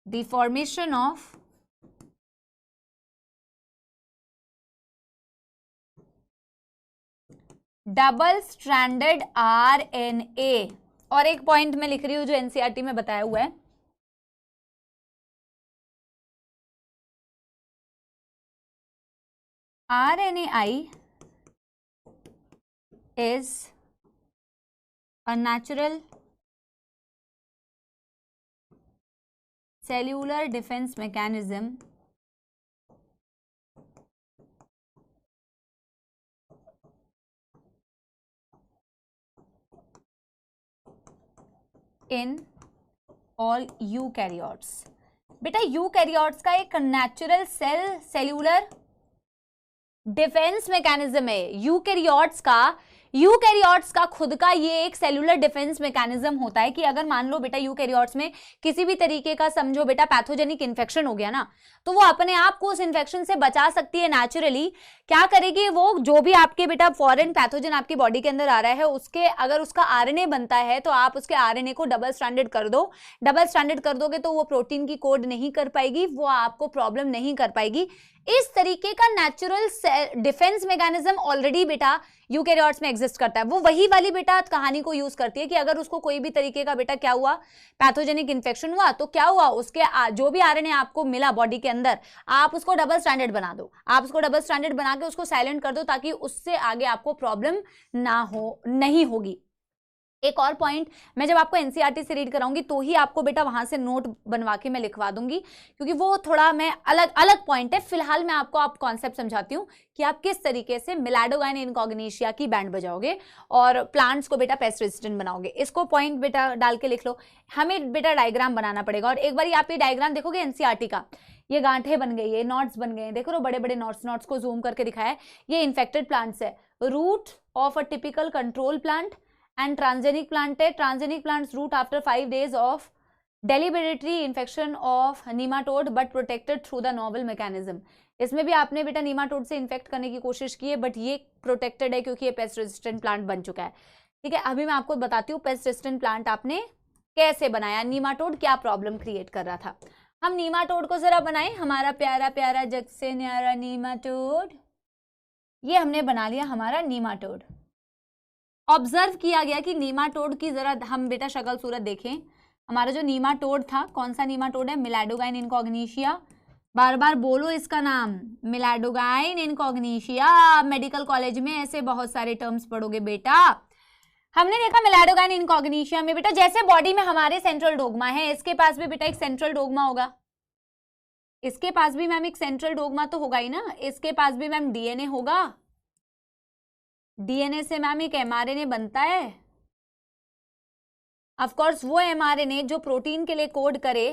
the formation of double stranded RNA. और एक पॉइंट मैं लिख रही हूं जो एनसीईआरटी में बताया हुआ है, RNAi is a natural cellular defense mechanism in all eukaryotes. बेटा यूकैरियोट्स का एक नेचुरल सेल्यूलर डिफेंस मैकेनिज्म है। यूकैरियोट्स का खुद का ये एक सेलुलर डिफेंस मैकेनिज्म होता है कि अगर मान लो बेटा यूकैरियोट्स में किसी भी तरीके का समझो बेटा पैथोजेनिक इन्फेक्शन हो गया ना, तो वो अपने आप को उस इन्फेक्शन से बचा सकती है नेचुरली। क्या करेगी वो, जो भी आपके बेटा फॉरेन पैथोजन आपकी बॉडी के अंदर आ रहा है उसके अगर उसका आरएनए बनता है तो आप उसके आरएनए को डबल स्ट्रैंडेड कर दो। डबल स्ट्रैंडेड कर दोगे तो वो प्रोटीन की कोड नहीं कर पाएगी, वो आपको प्रॉब्लम नहीं कर पाएगी। इस तरीके का नेचुरल डिफेंस मैकेनिज्म ऑलरेडी बेटा यूकैरियोट्स में एग्जिस्ट करता है। वो वही वाली बेटा कहानी को यूज करती है कि अगर उसको कोई भी तरीके का बेटा क्या हुआ, पैथोजेनिक इन्फेक्शन हुआ, तो क्या हुआ, उसके जो भी आरएनए आपको मिला बॉडी के अंदर आप उसको डबल स्ट्रैंडेड बना दो। आप उसको डबल स्ट्रैंडेड बना के उसको साइलेंट कर दो ताकि उससे आगे आपको प्रॉब्लम नहीं होगी। एक और पॉइंट मैं जब आपको एनसीईआरटी से रीड कराऊंगी तो ही आपको बेटा वहां से नोट बनवा के मैं लिखवा दूंगी, क्योंकि वो थोड़ा मैं अलग पॉइंट है। फिलहाल मैं आपको कॉन्सेप्ट समझाती हूँ कि आप किस तरीके से मिलाडोगाइन इनकॉग्निशिया की बैंड बजाओगे और प्लांट्स को बेटा पेस्ट रेजिस्टेंट बनाओगे। इसको पॉइंट बेटा डाल के लिख लो। हमें बेटा डायग्राम बनाना पड़ेगा और एक बार आप ये डायग्राम देखोगे एनसीईआरटी का, ये गांठें बन गई, ये नॉट्स बन गए, देखो बड़े बड़े नॉट्स को जूम करके दिखाया है। ये इन्फेक्टेड प्लांट्स है, root of a typical control plant and transgenic plant है। Transgenic plants root after 5 days of deliberate infection of nematode but protected through the novel mechanism. इसमें भी आपने बेटा नीमाटोड से इन्फेक्ट करने की कोशिश की है बट ये प्रोटेक्टेड है क्योंकि ये पेस्ट रेजिस्टेंट प्लांट बन चुका है। ठीक है, अभी मैं आपको बताती हूँ पेस्ट रेजिस्टेंट प्लांट आपने कैसे बनाया, नीमाटोड क्या प्रॉब्लम क्रिएट कर रहा था। हम नीमाटोड को जरा बनाए, हमारा प्यारा प्यारा जग से न्यारा नीमाटोड, ये हमने बना लिया हमारा नीमाटोड। ऑब्जर्व किया गया कि नीमाटोड की जरा हम बेटा शक्ल सूरत देखें। हमारा जो नीमाटोड था, कौन सा नीमाटोड है, मिलाडोगाइन इनकॉग्निशिया। बार बार बोलो इसका नाम, मिलाडोगाइन इनकॉग्निशिया। मेडिकल कॉलेज में ऐसे बहुत सारे टर्म्स पढ़ोगे बेटा। हमने देखा मिलाडोगाइन इनकॉग्निशिया में बेटा, जैसे बॉडी में हमारे सेंट्रल डोग्मा है, इसके पास भी बेटा एक सेंट्रल डोग्मा होगा, इसके पास भी मैम एक सेंट्रल डोग्मा तो होगा ही ना, इसके पास भी मैम डीएनए होगा, डीएनए से मैम एक एमआरएनए बनता है, ऑफ कोर्स वो एमआरएनए जो प्रोटीन के लिए कोड करे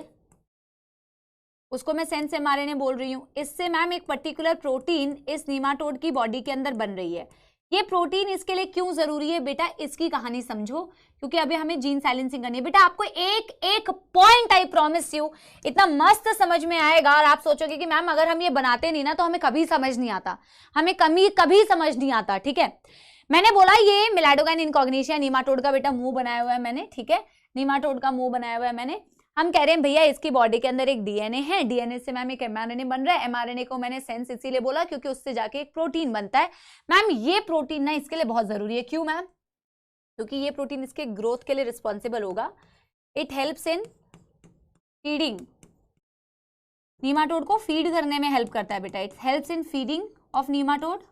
उसको मैं सेंस एमआरएनए बोल रही हूँ। इससे मैम एक पर्टिकुलर प्रोटीन इस नीमाटोड की बॉडी के अंदर बन रही है। ये प्रोटीन इसके लिए क्यों जरूरी है बेटा, इसकी कहानी समझो, क्योंकि अभी हमें जीन साइलेंसिंग करनी है बेटा। आपको एक एक पॉइंट आई प्रॉमिस यू इतना मस्त समझ में आएगा और आप सोचोगे कि मैम अगर हम ये बनाते नहीं ना तो हमें कभी समझ नहीं आता, हमें कभी समझ नहीं आता। ठीक है, मैंने बोला ये मिलाडोगाइन इनकॉग्निशिया नीमाटोड का बेटा मुंह बनाया हुआ है मैंने, ठीक है, नीमाटोड का मुंह बनाया हुआ है मैंने। हम कह रहे हैं भैया इसकी बॉडी के अंदर एक डीएनए है, डीएनए से मैम एक एमआरएनए बन रहा है, एमआरएनए को मैंने सेंस इसीलिए बोला क्योंकि उससे जाके एक प्रोटीन बनता है। मैम ये प्रोटीन ना इसके लिए बहुत जरूरी है, क्यों मैम, क्योंकि ये प्रोटीन इसके ग्रोथ के लिए रिस्पॉन्सिबल होगा। It helps in feeding, nematode को फीड करने में हेल्प करता है बेटा, it helps in feeding of nematode,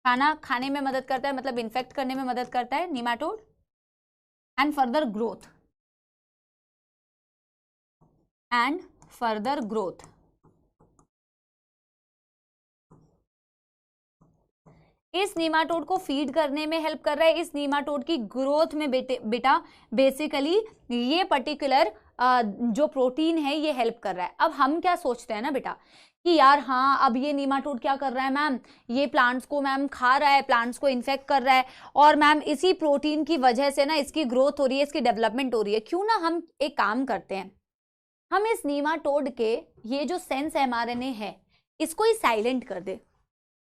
खाना खाने में मदद करता है, मतलब इन्फेक्ट करने में मदद करता है nematode, and further growth, and further growth. इस नीमाटोड को फीड करने में हेल्प कर रहा है, इस नीमाटोड की ग्रोथ में बेटा बेसिकली ये पर्टिकुलर जो प्रोटीन है ये हेल्प कर रहा है। अब हम क्या सोचते हैं ना बेटा कि यार हाँ अब ये नीमाटोड क्या कर रहा है मैम, ये प्लांट्स को मैम खा रहा है, प्लांट्स को इन्फेक्ट कर रहा है, और मैम इसी प्रोटीन की वजह से ना इसकी ग्रोथ हो रही है, इसकी डेवलपमेंट हो रही है। क्यों ना हम एक काम करते हैं, हम इस नीमाटोड के ये जो सेंस एमआरएनए है इसको ही साइलेंट कर दे।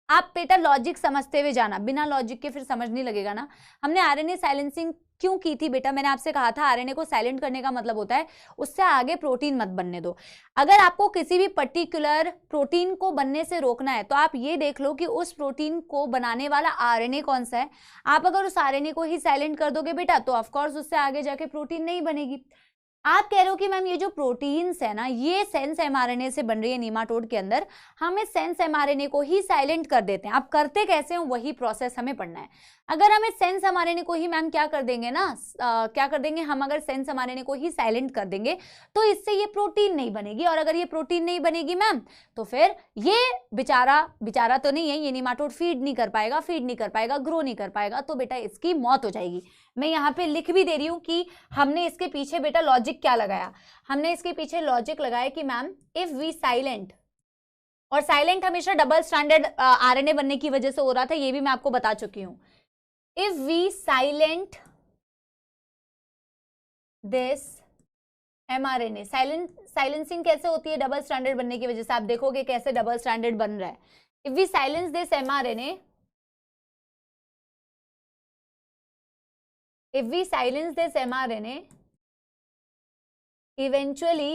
आप बेटा लॉजिक समझते हुए जाना, बिना लॉजिक के फिर समझ नहीं लगेगा ना। हमने आरएनए साइलेंसिंग क्यों की थी बेटा, मैंने आपसे कहा था आरएनए को साइलेंट करने का मतलब होता है उससे आगे प्रोटीन मत बनने दो। अगर आपको किसी भी पर्टिकुलर प्रोटीन को बनने से रोकना है तो आप ये देख लो कि उस प्रोटीन को बनाने वाला आरएनए कौन सा है। आप अगर उस आरएनए को ही साइलेंट कर दोगे बेटा तो ऑफकोर्स उससे आगे जाके प्रोटीन नहीं बनेगी। आप कह रहे हो कि मैम ये जो प्रोटीन्स है ना ये सेंस एमआरएनए से बन रही है नीमाटोड के अंदर, हम इस सेंस एमआरएनए को ही साइलेंट कर देते हैं। आप करते कैसे हो वही प्रोसेस हमें पढ़ना है। अगर हम इस सेंस एमआरएनए को ही मैम क्या कर देंगे ना, क्या कर देंगे हम, अगर सेंस एमआरएनए को ही साइलेंट कर देंगे तो इससे ये प्रोटीन नहीं बनेगी, और अगर ये प्रोटीन नहीं बनेगी मैम तो फिर ये बेचारा तो नहीं है, ये नीमाटोड फीड नहीं कर पाएगा, ग्रो नहीं कर पाएगा, तो बेटा इसकी मौत हो जाएगी। मैं यहाँ पे लिख भी दे रही हूँ कि हमने इसके पीछे बेटा लॉजिक क्या लगाया, हमने इसके पीछे लॉजिक लगाया कि मैम इफ वी साइलेंट, और साइलेंट हमेशा डबल स्ट्रैंडेड आरएनए बनने की वजह से हो रहा था, ये भी मैं आपको बता चुकी हूँ। If we silent this mRNA, silencing कैसे होती है, डबल स्ट्रैंडेड बनने की वजह से। आप देखोगे कैसे डबल स्ट्रैंडेड बन रहा है। If we silence this mRNA, if we silence this mRNA, eventually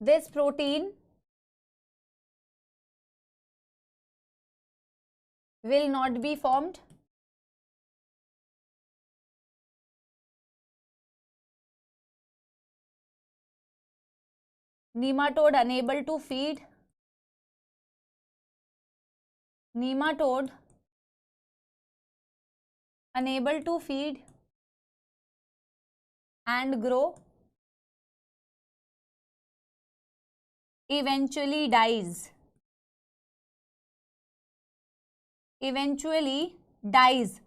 this protein will not be formed, nematode unable to feed, nematode unable to feed and grow, eventually dies,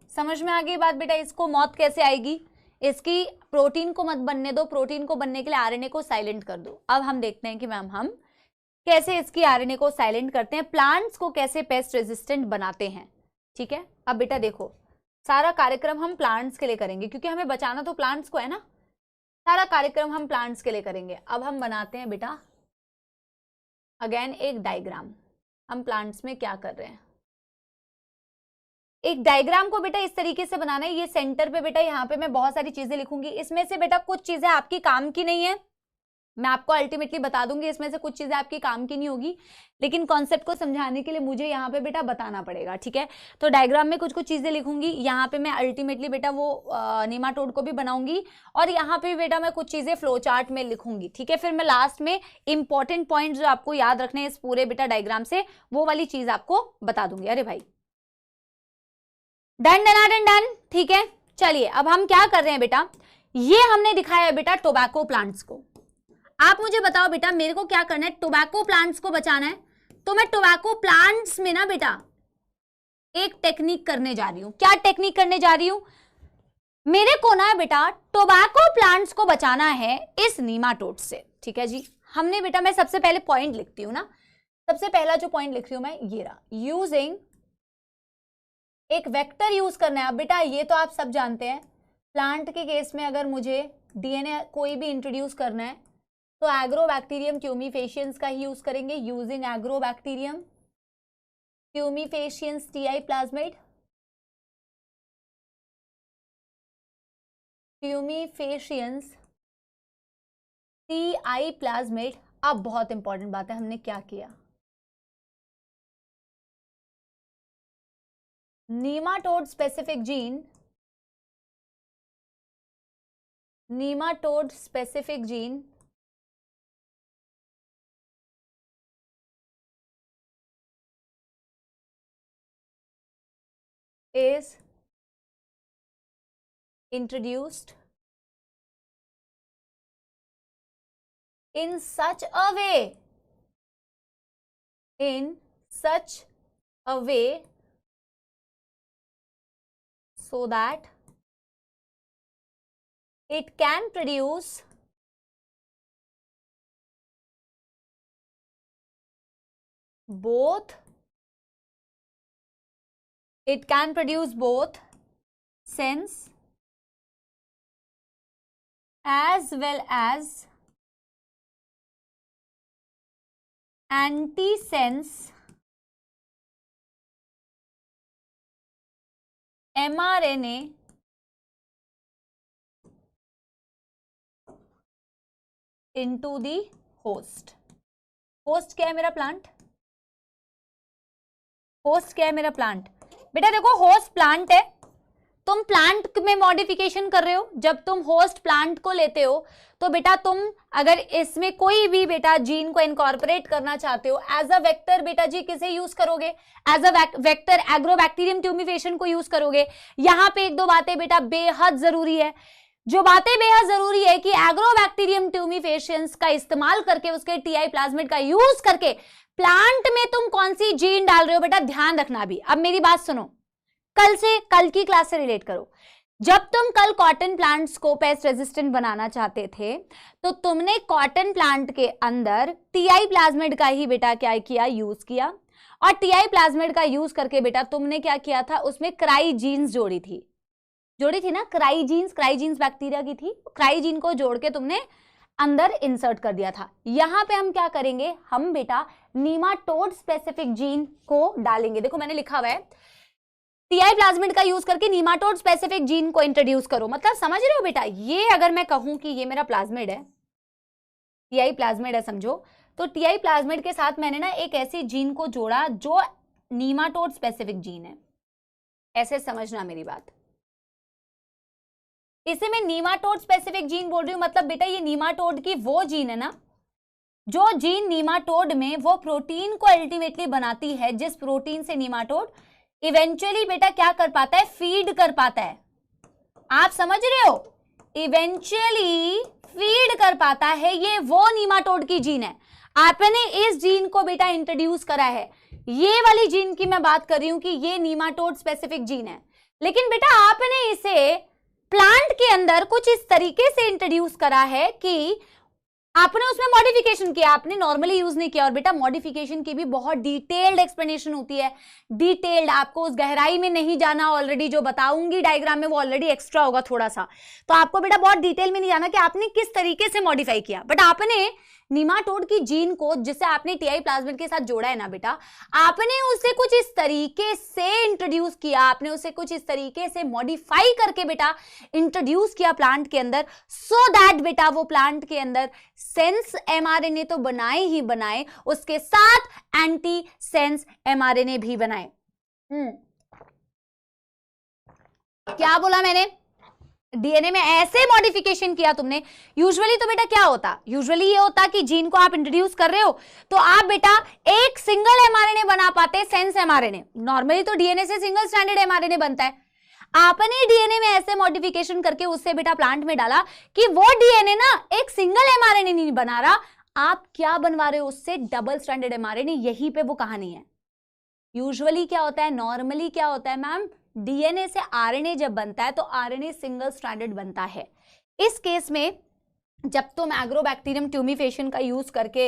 समझ में आ गई बात बेटा। इसको मौत कैसे आएगी, इसकी प्रोटीन को मत बनने दो, प्रोटीन को बनने के लिए आरएनए को साइलेंट कर दो। अब हम देखते हैं कि मैम हम कैसे इसकी आरएनए को साइलेंट करते हैं, प्लांट्स को कैसे पेस्ट रेजिस्टेंट बनाते हैं। ठीक है, अब बेटा देखो सारा कार्यक्रम हम प्लांट्स के लिए करेंगे क्योंकि हमें बचाना तो प्लांट्स को है ना, सारा कार्यक्रम हम प्लांट्स के लिए करेंगे। अब हम बनाते हैं बेटा अगेन एक डायग्राम, हम प्लांट्स में क्या कर रहे हैं। एक डायग्राम को बेटा इस तरीके से बनाना है, ये सेंटर पे बेटा यहाँ पे मैं बहुत सारी चीजें लिखूंगी, इसमें से बेटा कुछ चीजें आपकी काम की नहीं है, मैं आपको अल्टीमेटली बता दूंगी, इसमें से कुछ चीजें आपकी काम की नहीं होगी, लेकिन कॉन्सेप्ट को समझाने के लिए मुझे यहाँ पे बेटा बताना पड़ेगा, ठीक है। तो डायग्राम में कुछ कुछ चीजें लिखूंगी, यहाँ पे मैं अल्टीमेटली बेटा वो नेमाटोड को भी बनाऊंगी, और यहाँ पे बेटा मैं कुछ चीजें फ्लो चार्ट में लिखूंगी, ठीक है। फिर मैं लास्ट में इंपॉर्टेंट पॉइंट जो आपको याद रखने हैं इस पूरे बेटा डायग्राम से, वो वाली चीज आपको बता दूंगी। अरे भाई डन डन डन डन, ठीक है। चलिए अब हम क्या कर रहे हैं बेटा, ये हमने दिखाया है बेटा टोबैको प्लांट्स को। आप मुझे बताओ बेटा मेरे को क्या करना है, टोबैको प्लांट्स को बचाना है, तो मैं टोबैको प्लांट्स में ना बेटा एक टेक्निक करने जा रही हूं। क्या टेक्निक करने जा रही हूं, मेरे को ना बेटा टोबैको प्लांट्स को बचाना है इस नीमाटोड से, ठीक है जी। हमने बेटा, मैं सबसे पहले पॉइंट लिखती हूं ना, सबसे पहला जो पॉइंट लिख रही हूं मैं ये रहा, यूजिंग एक वेक्टर यूज करना है। अब बेटा ये तो आप सब जानते हैं, प्लांट के केस में अगर मुझे डीएनए कोई भी इंट्रोड्यूस करना है तो एग्रोबैक्टीरियम ट्यूमीफेशियंस का ही यूज करेंगे, using agrobacterium tumefaciens TI plasmid, tumefaciens TI plasmid. अब बहुत इंपॉर्टेंट बात है, हमने क्या किया, nematode specific gene, nematode specific gene is introduced in such a way, in such a way so that it can produce both, it can produce both sense as well as antisense mRNA into the host। Host क्या है मेरा, plant. Host क्या है मेरा, plant. बेटा देखो host plant है, तुम प्लांट में मॉडिफिकेशन कर रहे हो। जब तुम होस्ट प्लांट को लेते हो तो बेटा तुम अगर इसमें कोई भी बेटा जीन को इनकॉर्पोरेट करना चाहते हो एज अ वेक्टर, बेटा जी किसे यूज करोगे, as a vector Agrobacterium tumefaciens को यूज करोगे। यहाँ पे एक दो बातें बेटा बेहद जरूरी है, जो बातें बेहद जरूरी है कि एग्रोबैक्टीरियम ट्यूमीफेशियंस का इस्तेमाल करके, उसके टीआई प्लाज्मिड का यूज करके प्लांट में तुम कौन सी जीन डाल रहे हो, बेटा ध्यान रखना भी। अब मेरी बात सुनो, कल की क्लास से रिलेट करो। जब तुम कल कॉटन प्लांट्स को पेस्ट रेजिस्टेंट बनाना चाहते थे तो तुमने कॉटन प्लांट के अंदर टीआई प्लाज्मिड का ही बेटा क्या किया, यूज किया। और टीआई प्लाज्मिड का यूज करके बेटा तुमने क्या किया था, उसमें क्राइजीन्स जोड़ी थी ना, क्राइजीन्स बैक्टीरिया की थी। क्राइजीन को जोड़ के तुमने अंदर इंसर्ट कर दिया था। यहां पे हम क्या करेंगे, हम बेटा नीमाटोड स्पेसिफिक जीन को डालेंगे। देखो मैंने लिखा हुआ है टीआई प्लाज्मिड का यूज करके नीमाटोड स्पेसिफिक जीन को इंट्रोड्यूस करो। मतलब समझ रहे हो बेटा, ये अगर मैं कहूं कि ये मेरा प्लाज्मिड है, टीआई प्लाज्मिड है समझो, तो टीआई प्लाज्मिड के साथ मैंने ना एक ऐसी जीन को जोड़ा जो नीमाटोड स्पेसिफिक जीन है। ऐसे समझना मेरी बात, इसे मैं नीमाटोड स्पेसिफिक जीन बोल रही हूं। मतलब बेटा ये नीमाटोड की वो जीन है ना, जो जीन नीमाटोड में वो प्रोटीन को अल्टीमेटली बनाती है, जिस प्रोटीन से नीमाटोड इवेंचुअली बेटा क्या कर पाता है, फीड कर पाता है। आप समझ रहे हो, इवेंचुअली फीड कर पाता है, ये वो नीमाटोड की जीन है। आपने इस जीन को बेटा इंट्रोड्यूस करा है, ये वाली जीन की मैं बात कर रही हूं कि ये नीमाटोड स्पेसिफिक जीन है। लेकिन बेटा आपने इसे प्लांट के अंदर कुछ इस तरीके से इंट्रोड्यूस करा है कि आपने उसमें मॉडिफिकेशन किया, आपने नॉर्मली यूज नहीं किया। और बेटा मॉडिफिकेशन की भी बहुत डिटेल्ड एक्सप्लेनेशन होती है, डिटेल्ड, आपको उस गहराई में नहीं जाना। ऑलरेडी जो बताऊंगी डायग्राम में वो ऑलरेडी एक्स्ट्रा होगा थोड़ा सा, तो आपको बेटा बहुत डिटेल में नहीं जाना कि आपने किस तरीके से मॉडिफाई किया। बट आपने नीमाटोड की जीन को जिसे आपने टीआई प्लाज्मिड के साथ जोड़ा है ना बेटा, आपने उसे कुछ इस तरीके से इंट्रोड्यूस किया, आपने उसे कुछ इस तरीके से मॉडिफाई करके बेटा इंट्रोड्यूस किया प्लांट के अंदर, सो दैट बेटा वो प्लांट के अंदर सेंस एमआरएनए तो बनाए ही बनाए, उसके साथ एंटी सेंस एमआरएनए भी बनाए। क्या बोला मैंने? डीएनए में ऐसे मॉडिफिकेशन किया तुमने। यूजुअली तो बेटा क्या होता, यूजुअली ये होता कि जीन को आप इंट्रोड्यूस कर रहे हो तो आप बेटा एक सिंगल एमआरएनए बना पाते, सेंस एमआरएनए। नॉर्मली तो डीएनए से सिंगल स्ट्रैंडेड एमआरएनए बनता है। आपने डीएनए में ऐसे मॉडिफिकेशन करके उससे बेटा प्लांट में डाला कि वो डीएनए ना एक सिंगल एमआरएनए नहीं बना रहा, आप क्या बनवा रहे हो उससे? Double stranded mRNA. यहीं पे वो कहानी है। यूजुअली क्या होता है, नॉर्मली क्या होता है मैम, डीएनए से आरएनए जब बनता है तो आरएनए सिंगल स्ट्रैंडेड बनता है। इस केस में जब तुम एग्रोबैक्टीरियम ट्यूमिफेशन का यूज करके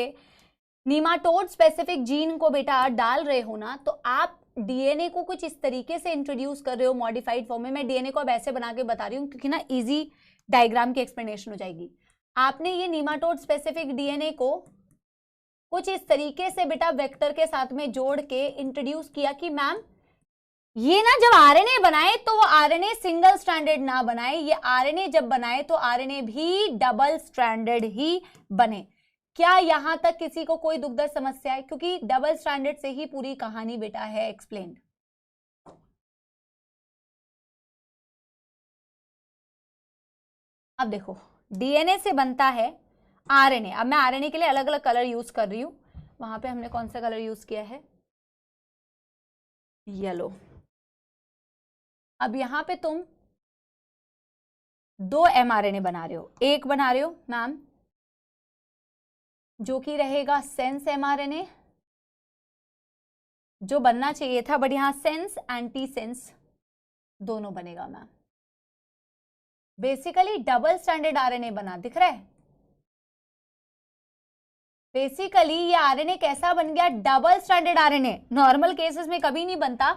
नीमाटोड स्पेसिफिक जीन को बेटा डाल रहे हो ना, तो आप डीएनए को कुछ इस तरीके से इंट्रोड्यूस कर रहे हो मॉडिफाइड फॉर्म में। मैं डीएनए को अब ऐसे बना के बता रही हूँ क्योंकि ना इजी डायग्राम की एक्सप्लेनेशन हो जाएगी। आपने ये नीमाटोड स्पेसिफिक डीएनए को कुछ इस तरीके से बेटा वेक्टर के साथ में जोड़ के इंट्रोड्यूस किया कि मैम ये ना जब आरएनए बनाए तो वो आरएनए सिंगल स्ट्रैंडेड ना बनाए, ये आरएनए जब बनाए तो आरएनए भी डबल स्ट्रैंडेड ही बने। क्या यहां तक किसी को कोई दुखद समस्या है? क्योंकि डबल स्ट्रैंडेड से ही पूरी कहानी बेटा है एक्सप्लेन्ड। अब देखो डीएनए से बनता है आरएनए। अब मैं आरएनए के लिए अलग अलग कलर यूज कर रही हूं। वहां पे हमने कौन सा कलर यूज किया है? येलो। अब यहां पे तुम 2 एमआरएनए बना रहे हो। एक बना रहे हो मैम जो कि रहेगा सेंस एमआरएनए, जो बनना चाहिए था, बट यहां सेंस एंटी सेंस दोनों बनेगा ma'am. Basically double standard RNA बना, दिख रहा है? बेसिकली ये आरएनए कैसा बन गया? Double standard RNA. Normal cases में कभी नहीं बनता,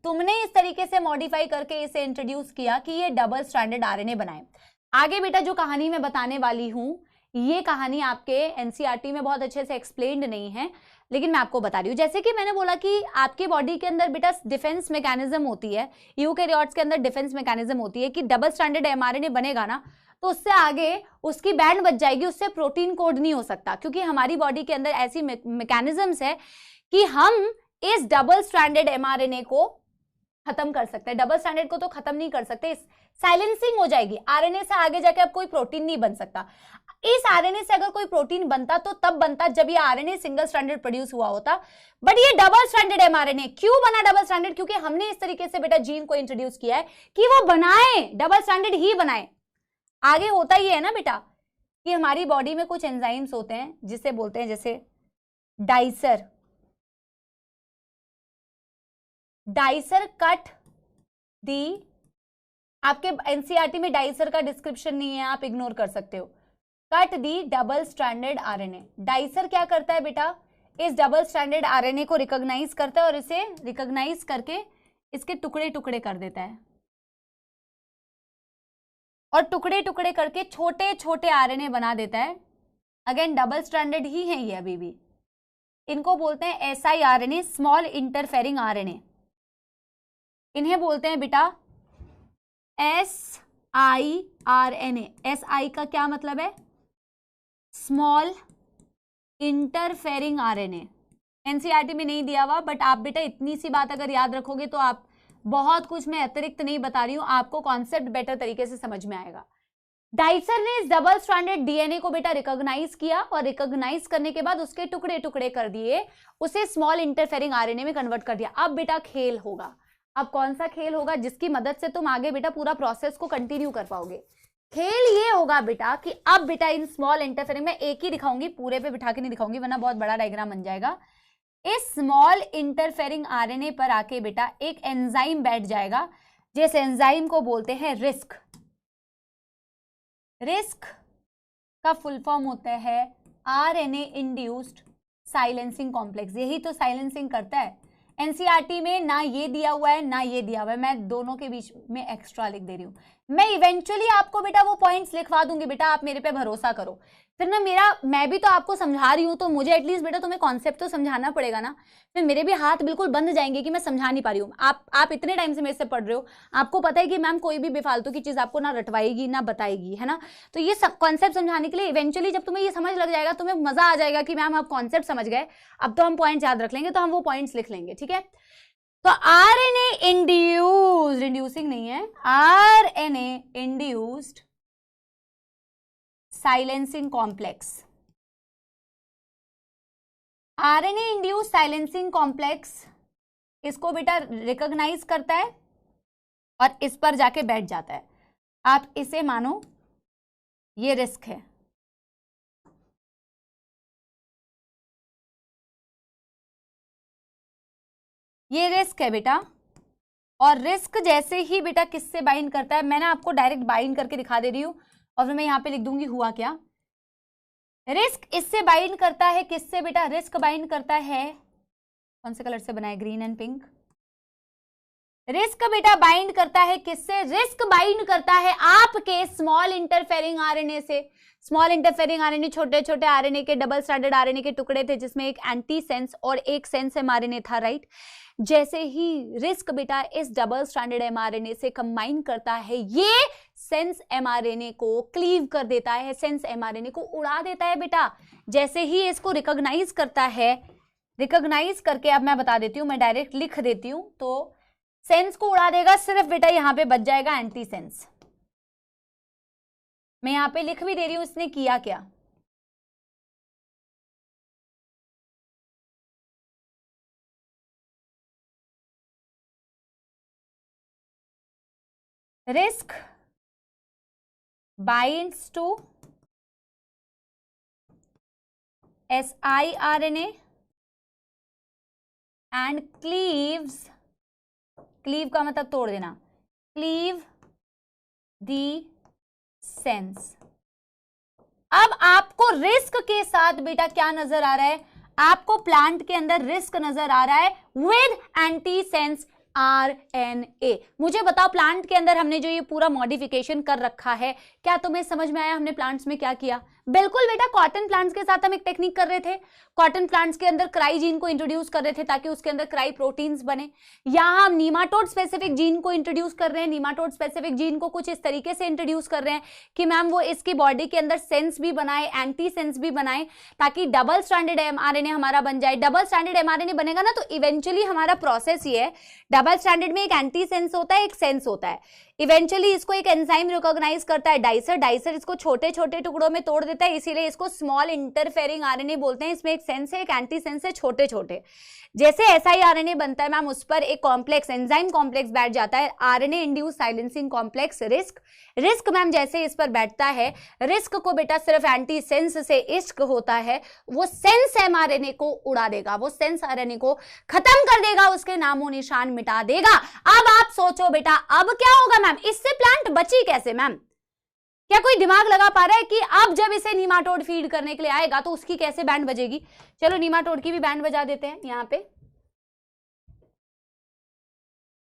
तुमने इस तरीके से मॉडिफाई करके इसे इंट्रोड्यूस किया कि ये डबल स्ट्रैंडेड आरएनए बनाए। आगे बेटा जो कहानी मैं बताने वाली हूं, ये कहानी आपके एनसीईआरटी में बहुत अच्छे से एक्सप्लेन्ड नहीं है, लेकिन मैं आपको बता रही हूँ। जैसे कि मैंने बोला कि आपकी बॉडी के अंदर बेटा डिफेंस मैकेनिज्म होती है, यूकैरियोट्स के अंदर डिफेंस मैकेनिज्म होती है कि डबल स्ट्रैंडेड एमआरएनए बनेगा ना तो उससे आगे उसकी बैंड बच जाएगी, उससे प्रोटीन कोड नहीं हो सकता, क्योंकि हमारी बॉडी के अंदर ऐसी मैकेनिज्म्स है कि हम इस डबल स्ट्रैंडेड एमआरएनए को खत्म कर सकते हैं। डबल स्टैंडर्ड को तो खत्म नहीं कर सकते, साइलेंसिंग हो जाएगी। आरएनए से आगे जाके अब कोई प्रोटीन नहीं बन सकता। इस आरएनए से अगर कोई प्रोटीन बनता तो तब बनता जब ये आरएनए सिंगल स्ट्रैंडेड प्रोड्यूस हुआ होता, बट ये डबल स्ट्रैंडेड एमआरएनए क्यों बना डबल स्ट्रैंडेड? क्योंकि हमने इस तरीके से बेटा जीन को इंट्रोड्यूस किया है कि वो बनाए, डबल स्ट्रैंडेड ही बनाए। आगे होता ही है ना बेटा कि हमारी बॉडी में कुछ एंजाइम्स होते हैं जिसे बोलते हैं जैसे डाइसर कट दी, आपके एनसीईआरटी में डाइसर का डिस्क्रिप्शन नहीं है, आप इग्नोर कर सकते हो। कट दी डबल स्ट्रैंडेड आरएनए। डाइसर क्या करता है बेटा? इस डबल स्ट्रैंडेड आरएनए को रिकॉग्नाइज करता है और इसे रिकॉग्नाइज करके इसके टुकड़े टुकड़े कर देता है, और टुकड़े टुकड़े करके छोटे छोटे आरएनए बना देता है। अगेन डबल स्ट्रैंडेड ही है ये अभी भी। इनको बोलते हैं SI RNA, small interfering RNA. इन्हें बोलते हैं बेटा SIRNA। SI का क्या मतलब है? Small interfering RNA. एनसीईआरटी में नहीं दिया हुआ, बट आप बेटा इतनी सी बात अगर याद रखोगे तो आप बहुत कुछ, मैं अतिरिक्त नहीं बता रही हूं, आपको कॉन्सेप्ट बेटर तरीके से समझ में आएगा। डाइसर ने इस डबल स्ट्रैंडेड डीएनए को बेटा रिकॉग्नाइज किया, और रिकॉग्नाइज करने के बाद उसके टुकड़े टुकड़े कर दिए, उसे स्मॉल इंटरफेरिंग आरएनए में कन्वर्ट कर दिया। अब बेटा खेल होगा। अब कौन सा खेल होगा जिसकी मदद से तुम आगे बेटा पूरा प्रोसेस को कंटिन्यू कर पाओगे? खेल ये होगा बेटा कि अब बेटा इन स्मॉल इंटरफेरिंग में एक ही दिखाऊंगी, पूरे पे बिठा के नहीं दिखाऊंगी वरना बहुत बड़ा डायग्राम बन जाएगा। इस स्मॉल इंटरफेरिंग आरएनए पर आके बेटा एक एंजाइम बैठ जाएगा, जिस एंजाइम को बोलते हैं रिस्क। रिस्क का फुल फॉर्म होता है आरएनए इंड्यूस्ड साइलेंसिंग कॉम्प्लेक्स। यही तो साइलेंसिंग करता है। एनसीईआरटी में ना ये दिया हुआ है ना ये दिया हुआ है, मैं दोनों के बीच में एक्स्ट्रा लिख दे रही हूँ। मैं इवेंचुअली आपको बेटा वो पॉइंट्स लिखवा दूंगी, बेटा आप मेरे पे भरोसा करो। फिर ना मैं भी तो आपको समझा रही हूँ, तो मुझे एटलीस्ट बेटा तुम्हें कॉन्सेप्ट तो समझाना पड़ेगा ना। फिर मेरे भी हाथ बिल्कुल बंद जाएंगे कि मैं समझा नहीं पा रही हूँ। आप इतने टाइम से मेरे से पढ़ रहे हो, आपको पता है कि मैम कोई भी बेफालतू की चीज आपको ना रटवाएगी ना बताएगी, है ना। तो ये कॉन्सेप्ट समझाने के लिए इवेंचुअली जब तुम्हें ये समझ लग जाएगा, तुम्हें मजा आ जाएगा कि मैम आप कॉन्सेप्ट समझ गए, अब तो हम पॉइंट्स याद रख लेंगे, तो हम वो पॉइंट्स लिख लेंगे, ठीक है। तो आरएनए इंड्यूस्ड, इंड्यूसिंग नहीं है, RNA induced silencing complex, RNA induced silencing complex इसको बेटा रिकॉग्नाइज करता है और इस पर जाके बैठ जाता है। आप इसे मानो ये रिस्क है, ये रिस्क है बेटा। और रिस्क जैसे ही बेटा किससे बाइंड करता है, मैंने आपको डायरेक्ट बाइंड करके दिखा दे रही हूं, और फिर मैं यहां पे लिख दूंगी हुआ क्या। रिस्क इससे बाइंड करता है, किससे बेटा, रिस्क बाइंड करता है, कौन से कलर से बनाए, ग्रीन एंड पिंक। रिस्क बेटा बाइंड करता है किससे, रिस्क बाइंड करता है आपके स्मॉल इंटरफेरिंग आरएनए से। स्मॉल इंटरफेरिंग आरएनए छोटे छोटे आरएनए के, डबल स्ट्रैंडेड आरएनए के टुकड़े थे, जिसमें एक एंटी सेंस और एक सेंस एमआरएनए था, राइट। जैसे ही रिस्क बेटा इस डबल स्ट्रैंडेड एमआरएनए से कंबाइन करता है, ये सेंस एमआरएनए को क्लीव कर देता है, सेंस एमआरएनए को उड़ा देता है बेटा। जैसे ही इसको रिकॉग्नाइज करता है, रिकॉग्नाइज करके अब मैं बता देती हूं, मैं डायरेक्ट लिख देती हूं, तो सेंस को उड़ा देगा, सिर्फ बेटा यहां पे बच जाएगा एंटी सेंस। मैं यहां पे लिख भी दे रही हूं इसने किया क्या। RISC binds to siRNA and cleaves, cleave का मतलब तोड़ देना, क्लीव दी सेंस। अब आपको रिस्क के साथ बेटा क्या नजर आ रहा है, आपको प्लांट के अंदर रिस्क नजर आ रहा है विद एंटी सेंस आरएनए। मुझे बताओ प्लांट के अंदर हमने जो ये पूरा मॉडिफिकेशन कर रखा है, क्या तुम्हें समझ में आया हमने प्लांट्स में क्या किया। बिल्कुल बेटा, कॉटन प्लांट्स के साथ हम एक टेक्निक कर रहे थे, कॉटन प्लांट्स के अंदर क्राई जीन को इंट्रोड्यूस कर रहे थे ताकि उसके अंदर क्राई प्रोटीन्स बने। यहां हम नीमाटोड स्पेसिफिक जीन को इंट्रोड्यूस कर रहे हैं, नीमाटोड स्पेसिफिक जीन को कुछ इस तरीके से इंट्रोड्यूस कर रहे हैं कि मैम वो इसकी बॉडी के अंदर सेंस भी बनाए, एंटी सेंस भी बनाए, ताकि डबल स्ट्रैंडेड एमआरएनए हमारा बन जाए। डबल स्ट्रैंडेड एमआरएनए बनेगा ना, तो इवेंचुअली हमारा प्रोसेस ये है, डबल स्ट्रैंडेड में एक एंटी सेंस होता है, एक सेंस होता है। इवेंचुअली इसको एक एंजाइम रिकॉग्नाइज करता है, डाइसर, डाइसर इसको छोटे छोटे टुकड़ों में तोड़ देता है, इसीलिए इसको स्मॉल इंटरफेरिंग आरएनए बोलते हैं। इसमें एक सेंस है, एक एंटी सेंस है, छोटे छोटे। जैसे siRNA बनता है मैम, उस पर एक कॉम्प्लेक्स, एंजाइम कॉम्प्लेक्स बैठ जाता है, RNA induce silencing complex risk. Risk ma'am जैसे इस पर बैठता है, रिस्क को बेटा सिर्फ एंटी सेंस से इश्क होता है, वो सेंस एमआरएनए को उड़ा देगा, वो सेंस आरएनए को खत्म कर देगा, उसके नामो निशान मिटा देगा। अब आप सोचो बेटा अब क्या होगा मैम, इससे प्लांट बची कैसे मैम, क्या कोई दिमाग लगा पा रहा है कि अब जब इसे नीमाटोड फीड करने के लिए आएगा तो उसकी कैसे बैंड बजेगी। चलो नीमाटोड की भी बैंड बजा देते हैं, यहाँ पे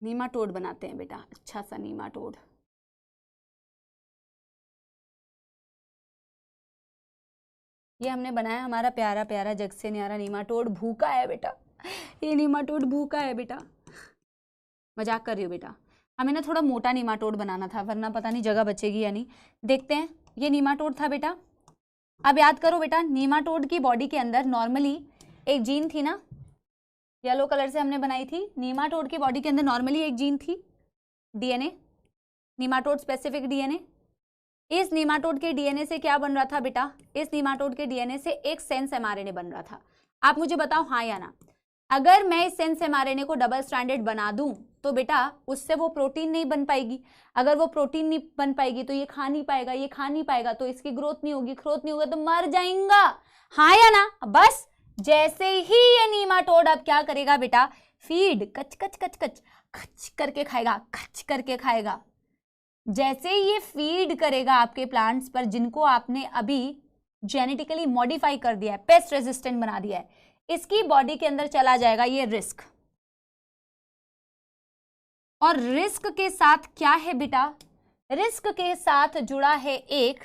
नीमाटोड बनाते हैं बेटा, अच्छा सा नीमाटोड। ये हमने बनाया हमारा प्यारा प्यारा जग से न्यारा नीमाटोड। भूखा है बेटा, ये नीमाटोड भूखा है बेटा, मजाक कर रही हो बेटा। हमें ना थोड़ा मोटा नीमाटोड बनाना था, वरना पता नहीं जगह बचेगी या नहीं। देखते हैं, ये नीमाटोड था बेटा। अब याद करो बेटा, नीमाटोड की बॉडी के अंदर नॉर्मली एक जीन थी ना, येलो कलर से हमने बनाई थी। नीमाटोड की बॉडी के अंदर नॉर्मली एक जीन थी, डीएनए, नीमाटोड स्पेसिफिक डीएनए। इस नीमाटोड के डीएनए से क्या बन रहा था बेटा, इस नीमाटोड के डीएनए से एक सेंस एमआरएनए बन रहा था। आप मुझे बताओ हाँ या ना। अगर मैं इस सेंस एमआरएनए को डबल स्ट्रैंडेड बना दूं तो बेटा उससे वो प्रोटीन नहीं बन पाएगी। अगर वो प्रोटीन नहीं बन पाएगी तो ये खा नहीं पाएगा, ये खा नहीं पाएगा तो इसकी ग्रोथ नहीं होगी, ग्रोथ नहीं होगा तो मर जाएगा, हाँ या ना। बस जैसे ही ये नीमाटोड अब क्या करेगा बेटा, फीड कच कच कच कच खच करके खाएगा, खच करके खाएगा। जैसे ये फीड करेगा आपके प्लांट्स पर जिनको आपने अभी जेनेटिकली मॉडिफाई कर दिया है, पेस्ट रेजिस्टेंट बना दिया है, इसकी बॉडी के अंदर चला जाएगा ये रिस्क। और रिस्क के साथ क्या है बेटा, रिस्क के साथ जुड़ा है एक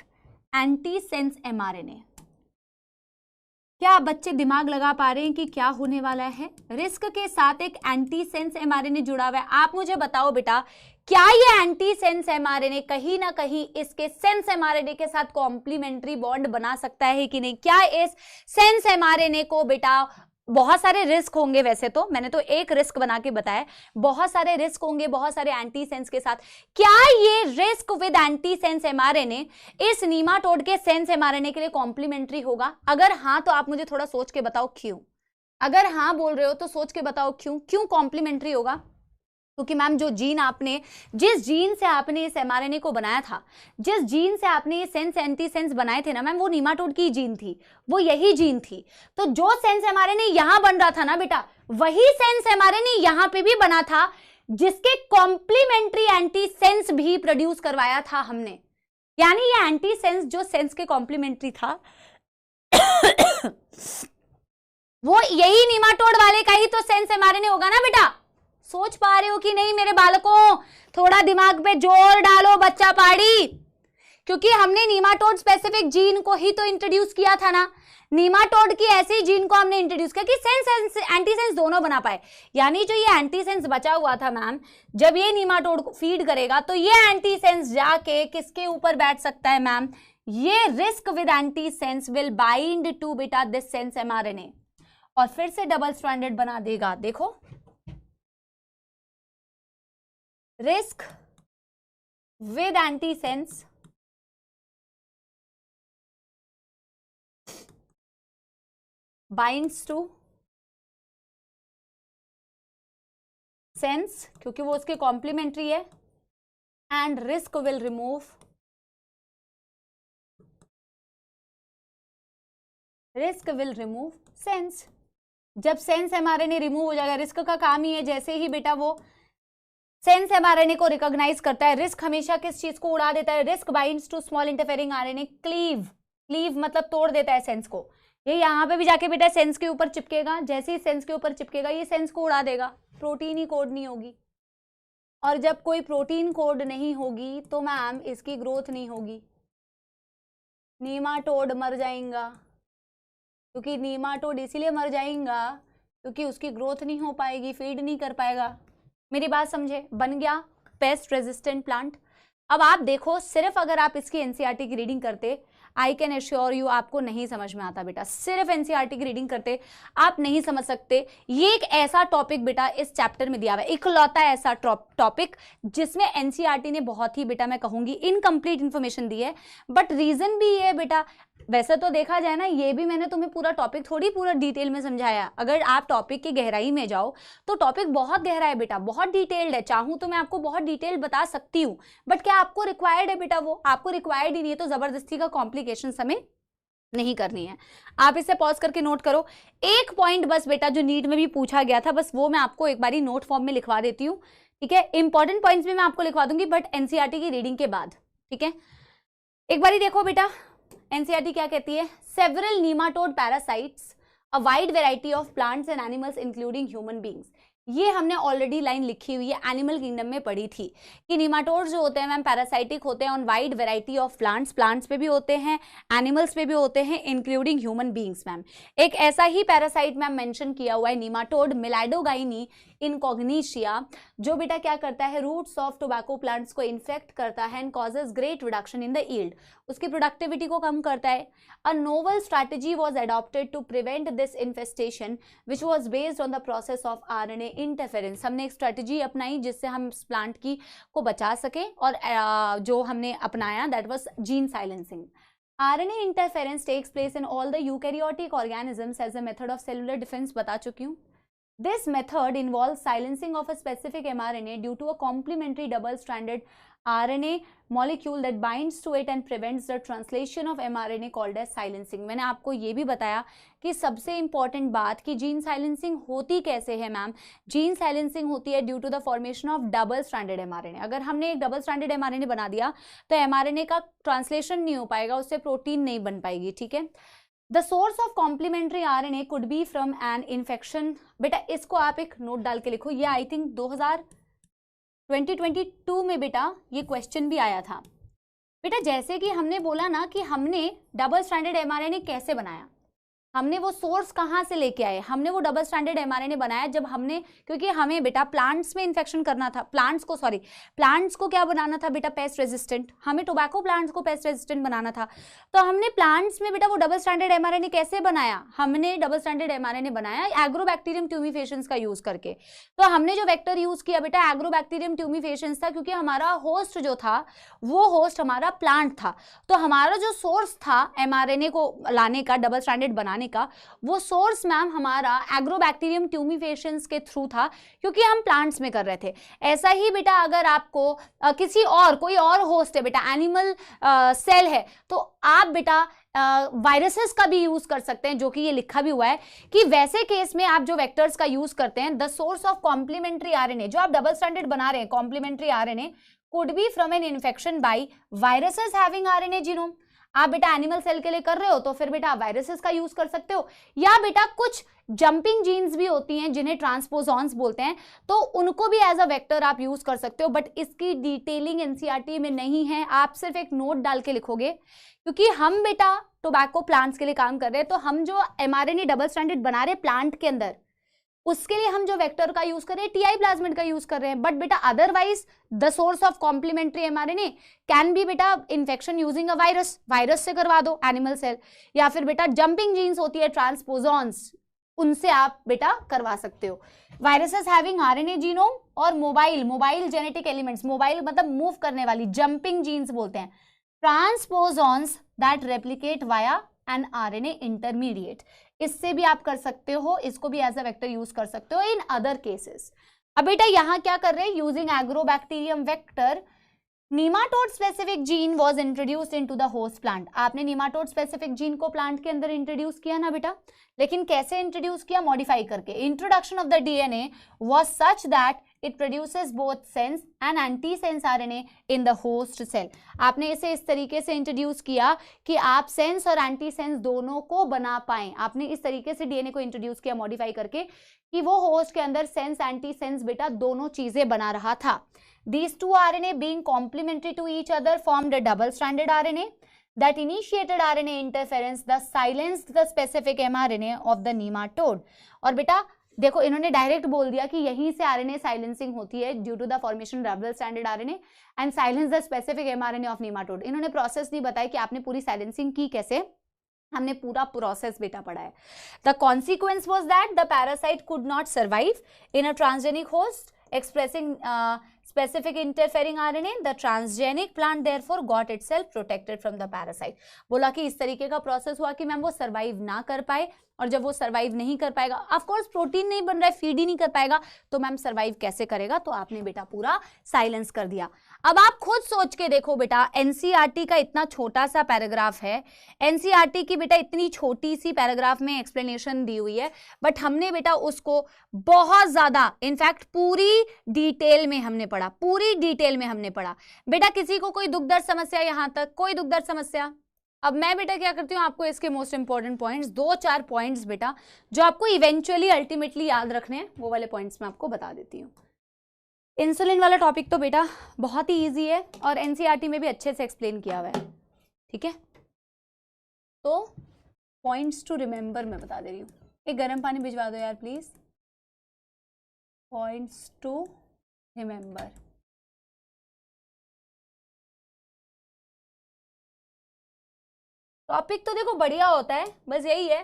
एंटीसेंस एमआरएनए। क्या आप बच्चे दिमाग लगा पा रहे हैं कि क्या होने वाला है? रिस्क के साथ एक एंटीसेंस एमआरएनए जुड़ा हुआ है। आप मुझे बताओ बेटा, क्या ये एंटीसेंस एमआरएनए कहीं ना कहीं इसके सेंस एमआरएनए के साथ कॉम्प्लीमेंट्री बॉन्ड बना सकता है कि नहीं? क्या इस सेंस एमआरएनए को बेटा, बहुत सारे रिस्क होंगे, वैसे तो मैंने तो एक रिस्क बना के बताया, बहुत सारे रिस्क होंगे बहुत सारे एंटीसेंस के साथ। क्या ये रिस्क विद एंटीसेंस एमआरएनए इस नीमाटोड के सेंस एमआरएनए के लिए कॉम्प्लीमेंट्री होगा? अगर हाँ तो आप मुझे थोड़ा सोच के बताओ क्यों। अगर हाँ बोल रहे हो तो सोच के बताओ क्यों कॉम्प्लीमेंट्री होगा? क्योंकि मैम जो जीन आपने, जिस जीन से आपने इस एमआरएनए को बनाया था, जिस जीन से आपने ये सेंस एंटीसेंस बनाए थे ना मैम, वो नीमाटोड की जीन थी, वो यही जीन थी। तो जो सेंस एमआरएनए यहां बन रहा था ना बेटा, वही सेंस एमआरएनए यहां पे भी बना था, जिसके कॉम्प्लीमेंट्री एंटीसेंस भी प्रोड्यूस करवाया था हमने। यानी ये एंटीसेंस जो सेंस के कॉम्प्लीमेंट्री था वो यही नीमाटोड वाले का ही तो सेंस एमआरएनए होगा ना बेटा। सोच पा रहे हो कि नहीं मेरे बालकों? थोड़ा दिमाग पे जोर डालो बच्चा पाड़ी, क्योंकि हमने नीमाटोड स्पेसिफिक जीन को ही तो इंट्रोड्यूस किया था ना। नीमाटोड की ऐसी जीन को हमने इंट्रोड्यूस किया कि सेंस एंटीसेंस दोनों बना पाए। यानी जो ये एंटीसेंस बचा हुआ था मैम, जब ये नीमाटोड को फीड करेगा तो ये एंटीसेंस जाके किसके ऊपर बैठ सकता है मैम? ये RISC with antisense will bind to बेटा दिस सेंस एमआरएनए और फिर से डबल स्ट्रैंडेड बना देगा। देखो, RISC with antisense binds to sense, क्योंकि वो उसके कॉम्प्लीमेंट्री है, and RISC will remove, RISC will remove sense. जब सेंस एमआरएनए रिमूव हो जाएगा, रिस्क का काम ही है जैसे ही बेटा वो सेंस एमआरएनए को रिकॉग्नाइज करता है, रिस्क हमेशा किस चीज को उड़ा देता है? RISC binds to small interfering RNA, cleave मतलब तोड़ देता है सेंस को। ये यहाँ पे भी जाके बेटा सेंस के ऊपर चिपकेगा, जैसे ही सेंस के ऊपर चिपकेगा ये सेंस को उड़ा देगा, प्रोटीन ही कोड नहीं होगी। और जब कोई प्रोटीन कोड नहीं होगी तो मैम इसकी ग्रोथ नहीं होगी, नीमाटोड मर जाएगा। क्योंकि नीमाटोड इसीलिए मर जाएगा क्योंकि उसकी ग्रोथ नहीं हो पाएगी, फीड नहीं कर पाएगा। मेरी बात समझे? बन गया पेस्ट रेजिस्टेंट प्लांट। अब आप देखो, सिर्फ अगर आप इसकी एनसीईआरटी की रीडिंग करते, आई कैन एश्योर यू आपको नहीं समझ में आता बेटा। सिर्फ एनसीईआरटी की रीडिंग करते आप नहीं समझ सकते। ये एक ऐसा टॉपिक बेटा इस चैप्टर में दिया हुआ है, इकलौता ऐसा टॉपिक जिसमें एनसीईआरटी ने बहुत ही बेटा मैं कहूंगी इनकम्प्लीट इन्फॉर्मेशन दी है। बट रीजन भी ये बेटा, वैसे तो देखा जाए ना, ये भी मैंने तुम्हें पूरा टॉपिक थोड़ी पूरा डिटेल में समझाया। अगर आप टॉपिक की गहराई में जाओ तो टॉपिक बहुत गहरा है बेटा, बहुत डिटेल्ड है। चाहूं तो मैं आपको बहुत डिटेल बता सकती हूँ, बट क्या आपको रिक्वायर्ड है बेटा? वो आपको रिक्वायर्ड ही नहीं है, तो जबरदस्ती का कॉम्प्लिकेशन हमें नहीं करनी है। आप इसे पॉज करके नोट करो। एक पॉइंट बस बेटा जो नीट में भी पूछा गया था, बस वो मैं आपको एक बारी नोट फॉर्म में लिखवा देती हूँ, ठीक है? इंपॉर्टेंट पॉइंट्स भी मैं आपको लिखवा दूंगी बट एनसीईआरटी की रीडिंग के बाद, ठीक है? एक बारी देखो बेटा एनसीईआरटी क्या कहती है। Several nematode parasites, a wide variety of plants and animals including human beings. ये हमने ऑलरेडी लाइन लिखी हुई है, एनिमल किंगडम में पढ़ी थी कि निमाटोड्स जो होते हैं मैम पैरासाइटिक होते हैं on wide variety of plants पे भी होते हैं, एनिमल्स पे भी होते हैं, इंक्लूडिंग ह्यूमन बींग्स। मैम एक ऐसा ही पैरासाइट मैम मेंशन किया हुआ है निमाटोड मिलाइडोगाइनी इनकॉग्निशिया, जो बेटा क्या करता है, रूट्स ऑफ टोबैको प्लांट्स को इन्फेक्ट करता है and causes great reduction in the yield, उसकी प्रोडक्टिविटी को कम करता है। A novel strategy was adopted to prevent this infestation which was based on the process of RNA interference. हमने एक स्ट्रैटेजी अपनाई जिससे हम इस प्लांट की को बचा सकें, और जो हमने अपनाया that was gene silencing. RNA interference takes place in all the eukaryotic organisms as a method of cellular defense, बता चुकी हूँ। This method involves silencing of a specific mRNA due to a complementary double-stranded RNA molecule that binds to it and prevents the translation of mRNA called as silencing। मैंने आपको ये भी बताया कि सबसे इम्पॉर्टेंट बात कि जीन साइलेंसिंग होती कैसे है मैम। जीन साइलेंसिंग होती है due to the formation of double stranded mRNA। अगर हमने एक डबल स्ट्रैंडेड mRNA बना दिया तो mRNA का ट्रांसलेशन नहीं हो पाएगा, उससे प्रोटीन नहीं बन पाएगी, ठीक है। The source of complementary RNA could be from an infection. बेटा इसको आप एक नोट डाल के लिखो, ये आई थिंक 2000 2022 में बेटा ये क्वेश्चन भी आया था। बेटा जैसे कि हमने बोला ना कि हमने डबल स्ट्रैंडेड एमआरएनए कैसे बनाया, हमने वो सोर्स कहाँ से लेके आए, हमने वो डबल स्ट्रैंडेड एमआरएनए बनाया जब हमने, क्योंकि हमें बेटा प्लांट्स में इन्फेक्शन करना था, प्लांट्स को क्या बनाना था बेटा, पेस्ट रेजिस्टेंट, हमें टोबैको प्लांट्स को पेस्ट रेजिस्टेंट बनाना था। तो हमने प्लांट्स में बेटा वो डबल स्ट्रैंडेड एमआरएनए कैसे बनाया, हमने डबल स्ट्रैंडेड एमआरएनए बनाया एग्रोबैक्टीरियम ट्यूमिफेशंस का यूज करके। तो हमने जो वेक्टर यूज किया बेटा एग्रोबैक्टीरियम ट्यूमिफेशंस था, क्योंकि हमारा होस्ट जो था वो होस्ट हमारा प्लांट था। तो हमारा जो सोर्स था एमआरएनए को लाने का, डबल स्ट्रैंडेड बनाने का, वो सोर्स मैम हमारा एग्रोबैक्टीरियम ट्यूमिफेशंस के थ्रू था, क्योंकि हम प्लांट्स में कर रहे थे। ऐसा ही बेटा अगर आपको किसी और कोई और होस्ट है बेटा, एनिमल सेल है, तो आप बेटा वायरसेस का भी यूज कर सकते हैं, जो कि ये लिखा भी हुआ है कि वैसे केस में आप जो वेक्टर्स का यूज करते हैं, the source of complementary RNA, जो आप डबल स्ट्रैंडेड बना रहे हैं complementary RNA, could be from an infection by viruses having RNA genome. आप बेटा एनिमल सेल के लिए कर रहे हो तो फिर बेटा वायरसेस का यूज कर सकते हो, या बेटा कुछ जंपिंग जीन्स भी होती हैं जिन्हें ट्रांसपोजॉन्स बोलते हैं, तो उनको भी एज अ वेक्टर आप यूज कर सकते हो। बट इसकी डिटेलिंग एनसीईआरटी में नहीं है, आप सिर्फ एक नोट डाल के लिखोगे, क्योंकि हम बेटा टोबैको प्लांट्स के लिए काम कर रहे हैं। तो हम जो एमआरएनए डबल स्ट्रैंडेड बना रहे प्लांट के अंदर, उसके लिए हम जो वेक्टर का यूज कर रहे हैं टीआई प्लाज्मिड का यूज कर रहे हैं। बट बेटा otherwise the source of complementary mRNA can be बेटा infection using a virus, virus से करवा दो एनिमल सेल, या फिर बेटा जंपिंग जीन्स होती है ट्रांसपोजॉन्स, उनसे आप बेटा करवा सकते हो। वायरसेस हैविंग आरएनए जीनोम और मोबाइल जेनेटिक एलिमेंट्स, मोबाइल मतलब मूव करने वाली, जंपिंग जीन्स बोलते हैं, transposons that replicate via an RNA intermediate, इससे भी आप कर सकते हो, इसको भी एज अ वेक्टर यूज कर सकते हो इन अदर केसेस। अब बेटा यहां क्या कर रहे हैं, using agrobacterium vector nematode specific gene was introduced into the host plant. आपने नीमाटोड स्पेसिफिक जीन को प्लांट के अंदर इंट्रोड्यूस किया ना बेटा, लेकिन कैसे इंट्रोड्यूस किया, मॉडिफाई करके। Introduction of the DNA was such that it produces both sense and anti sense RNA in the host cell. आपने इसे इस तरीके से इंट्रोड्यूस किया कि आप सेंस और एंटी सेंस दोनों को बना पाए। आपने इस तरीके से डीएनए को इंट्रोड्यूस किया मॉडिफाई करके कि वो होस्ट के अंदर सेंस एंटी सेंस बेटा दोनों चीजें बना रहा था। These two RNA being complementary to each other formed a double-stranded RNA that initiated RNA interference, thus silenced the specific mRNA of the nematode। और बेटा देखो इन्होंने डायरेक्ट बोल दिया कि यहीं से आरएनए साइलेंसिंग होती है due to the formation double stranded RNA and silence the specific mRNA of nematode. इन्होंने प्रोसेस नहीं बताया कि आपने पूरी साइलेंसिंग की कैसे, हमने पूरा प्रोसेस बेटा पढ़ा है। The consequence was that the parasite could not survive in a transgenic host expressing specific interfering RNA, the transgenic plant therefore got itself protected from the parasite। बोला कि इस तरीके का प्रोसेस हुआ कि मैम वो सर्वाइव ना कर पाए, और जब वो सर्वाइव नहीं कर पाएगा, ऑफ कोर्स प्रोटीन नहीं बन रहा है, फीड ही नहीं कर पाएगा, तो मैम सर्वाइव कैसे करेगा, तो आपने बेटा पूरा साइलेंस कर दिया। अब आप खुद सोच के देखो बेटा, एनसीईआरटी का इतना छोटा सा पैराग्राफ है, एनसीईआरटी की बेटा इतनी छोटी सी पैराग्राफ में एक्सप्लेनेशन दी हुई है, बट हमने बेटा उसको बहुत ज्यादा, इनफैक्ट पूरी डिटेल में हमने पढ़ा, पूरी डिटेल में हमने पढ़ा। बेटा किसी को कोई दुख दर्द समस्या, यहां तक कोई दुख दर्द समस्या? अब मैं बेटा क्या करती हूँ, आपको इसके मोस्ट इंपॉर्टेंट पॉइंट्स, 2-4 पॉइंट्स बेटा जो आपको इवेंचुअली अल्टीमेटली याद रखने हैं, वो वाले पॉइंट्स मैं आपको बता देती हूँ। इंसुलिन वाला टॉपिक तो बेटा बहुत ही इजी है और एनसीईआरटी में भी अच्छे से एक्सप्लेन किया हुआ है, ठीक है। तो पॉइंट्स टू रिमेंबर मैं बता दे रही हूँ। एक गर्म पानी भिजवा दो यार please. Points to remember, topic तो देखो बढ़िया होता है, बस यही है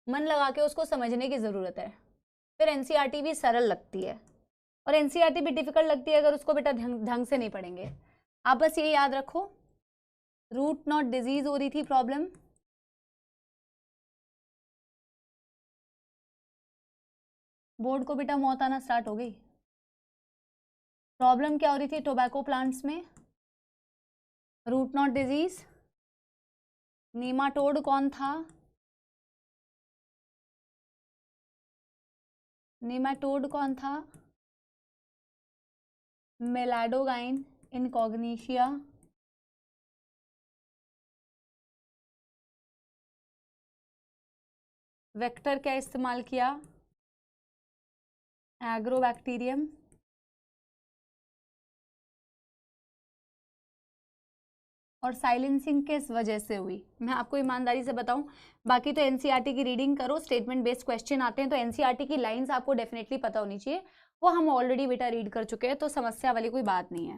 मन लगा के उसको समझने की जरूरत है, फिर एनसीईआरटी भी सरल लगती है और एनसीईआरटी भी डिफिकल्ट लगती है अगर उसको बेटा ढंग से नहीं पढ़ेंगे। आप बस ये याद रखो, रूट नॉट डिजीज हो रही थी प्रॉब्लम, बोर्ड को बेटा मौत आना स्टार्ट हो गई। प्रॉब्लम क्या हो रही थी टोबैको प्लांट्स में, रूट नॉट डिजीज, नीमाटोड कौन था, नीमाटोड कौन था, मेलाडोगाइन इनकॉग्निशिया, वेक्टर क्या इस्तेमाल किया, एग्रोबैक्टीरियम, और साइलेंसिंग किस वजह से हुई, मैं आपको ईमानदारी से बताऊं, बाकी तो एनसीईआरटी की रीडिंग करो, स्टेटमेंट बेस्ड क्वेश्चन आते हैं तो एनसीईआरटी की लाइंस आपको डेफिनेटली पता होनी चाहिए, वो हम ऑलरेडी बेटा रीड कर चुके हैं, तो समस्या वाली कोई बात नहीं है।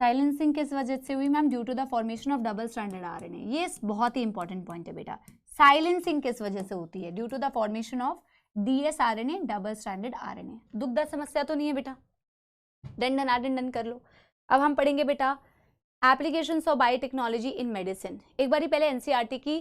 साइलेंसिंग किस वजह से हुई ma'am? Due to the formation of double stranded RNA. ये बहुत ही इंपॉर्टेंट पॉइंट है बेटा, साइलेंसिंग किस वजह से होती है? Due to the formation of DS RNA, double stranded RNA. दुखद समस्या तो नहीं है बेटा, डन डन डन डन कर लो। अब हम पढ़ेंगे बेटा applications of biotechnology in medicine. एक बारी पहले एनसीईआरटी की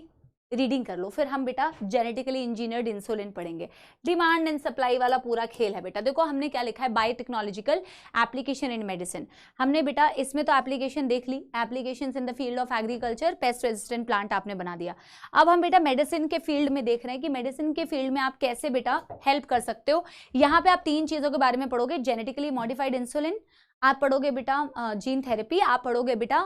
रीडिंग कर लो, फिर हम बेटा जेनेटिकली इंजीनियर्ड इंसुलिन पढ़ेंगे। डिमांड एंड सप्लाई वाला पूरा खेल है बेटा। देखो हमने क्या लिखा है, बायोटेक्नोलॉजिकल एप्लीकेशन इन मेडिसिन। हमने बेटा इसमें तो एप्लीकेशन देख ली, applications in the field of agriculture, pest resistant plant आपने बना दिया। अब हम बेटा मेडिसिन के फील्ड में देख रहे हैं कि मेडिसिन के फील्ड में आप कैसे बेटा हेल्प कर सकते हो। यहाँ पे आप 3 चीजों के बारे में पढ़ोगे, जेनेटिकली मॉडिफाइड इंसुलिन, आप पढ़ोगे बेटा जीन थेरेपी, आप पढ़ोगे बेटा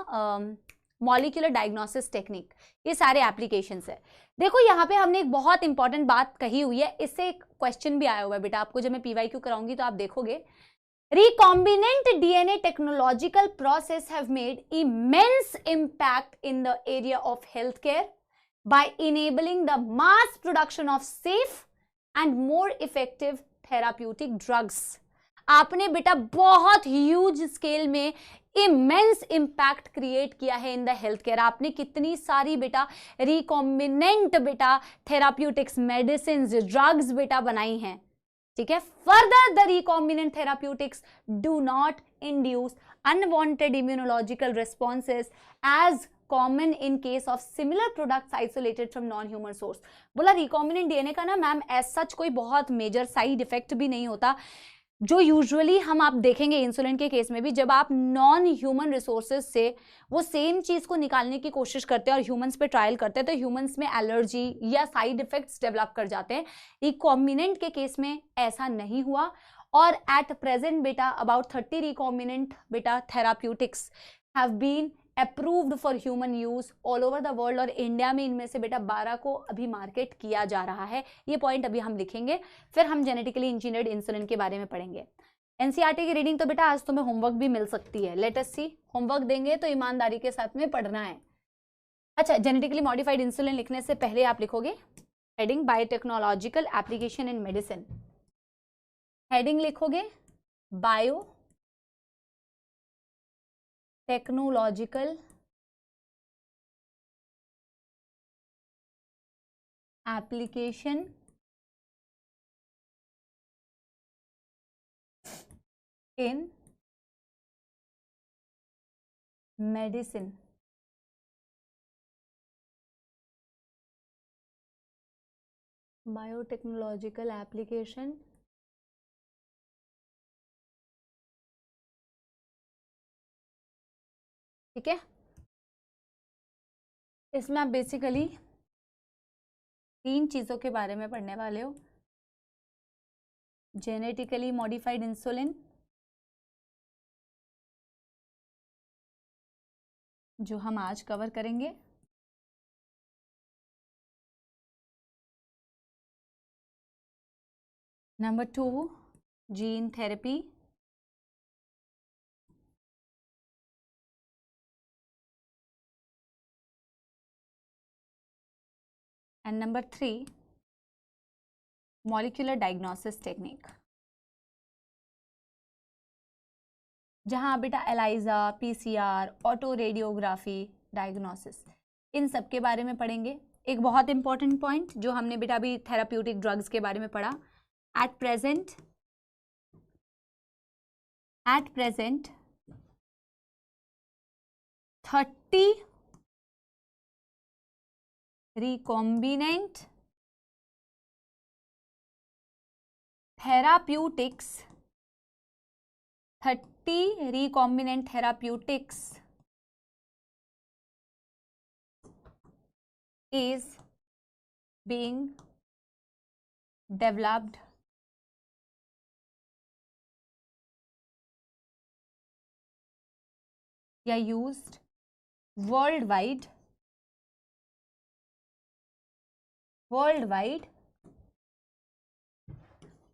मॉलिक्यूलर डायग्नोसिस टेक्निक, ये सारे एप्लीकेशंस है। देखो यहाँ पे हमने एक बहुत इंपॉर्टेंट बात कही हुई है, इससे एक क्वेश्चन भी आया हुआ है बेटा, आपको जब मैं पीवाईक्यू कराऊंगी तो आप देखोगे। recombinant DNA technological process have made immense impact in the area of healthcare by enabling the mass production of safe and more effective therapeutic drugs. आपने बेटा बहुत ह्यूज स्केल में इमेंस इंपैक्ट क्रिएट किया है in the health care. आपने कितनी सारी बेटा रिकॉम्बिनेंट बेटा थेराप्यूटिक्स, मेडिसिन, ड्रग्स बेटा बनाई हैं, ठीक है। Further the recombinant therapeutics do not induce unwanted immunological responses as common in case of similar products isolated from non human source. बोला रिकॉम्बिनेंट डीएनए का ना मैम एज सच कोई बहुत मेजर साइड इफेक्ट भी नहीं होता, जो यूजुअली हम आप देखेंगे इंसुलिन के केस में भी, जब आप नॉन ह्यूमन रिसोर्सेज से वो सेम चीज को निकालने की कोशिश करते हैं और ह्यूमंस पे ट्रायल करते हैं तो ह्यूमंस में एलर्जी या साइड इफेक्ट्स डेवलप कर जाते हैं। रिकॉम्बिनेंट के केस में ऐसा नहीं हुआ और एट प्रेजेंट बेटा अबाउट 30 रिकॉम्बिनेंट बेटा therapeutics have been approved for human use all over the world, और इंडिया में इनमें से बेटा 12 को अभी मार्केट किया जा रहा है। ये पॉइंट अभी हम लिखेंगे, फिर हम जेनेटिकली इंजीनियर्ड इंसुलिन के बारे में पढ़ेंगे। एनसीईआरटी की रीडिंग तो बेटा आज तुम्हें होमवर्क भी मिल सकती है, लेट अस सी। होमवर्क देंगे तो ईमानदारी के साथ में पढ़ना है। अच्छा, जेनेटिकली मॉडिफाइड इंसुलिन लिखने से पहले आप लिखोगे heading biotechnological application in medicine, heading लिखोगे biotechnological application in medicine. Biotechnological application ठीक है। इसमें आप बेसिकली 3 चीजों के बारे में पढ़ने वाले हो, जेनेटिकली मॉडिफाइड इंसुलिन जो हम आज कवर करेंगे, number 2 gene therapy, and number 3 molecular diagnosis technique, जहां बेटा ELISA, PCR, autoradiography, diagnosis, इन सब के बारे में पढ़ेंगे। एक बहुत इंपॉर्टेंट पॉइंट जो हमने बेटा अभी थेराप्यूटिक ड्रग्स के बारे में पढ़ा, at present 30 recombinant therapeutics, 30 recombinant therapeutics is being developed या used worldwide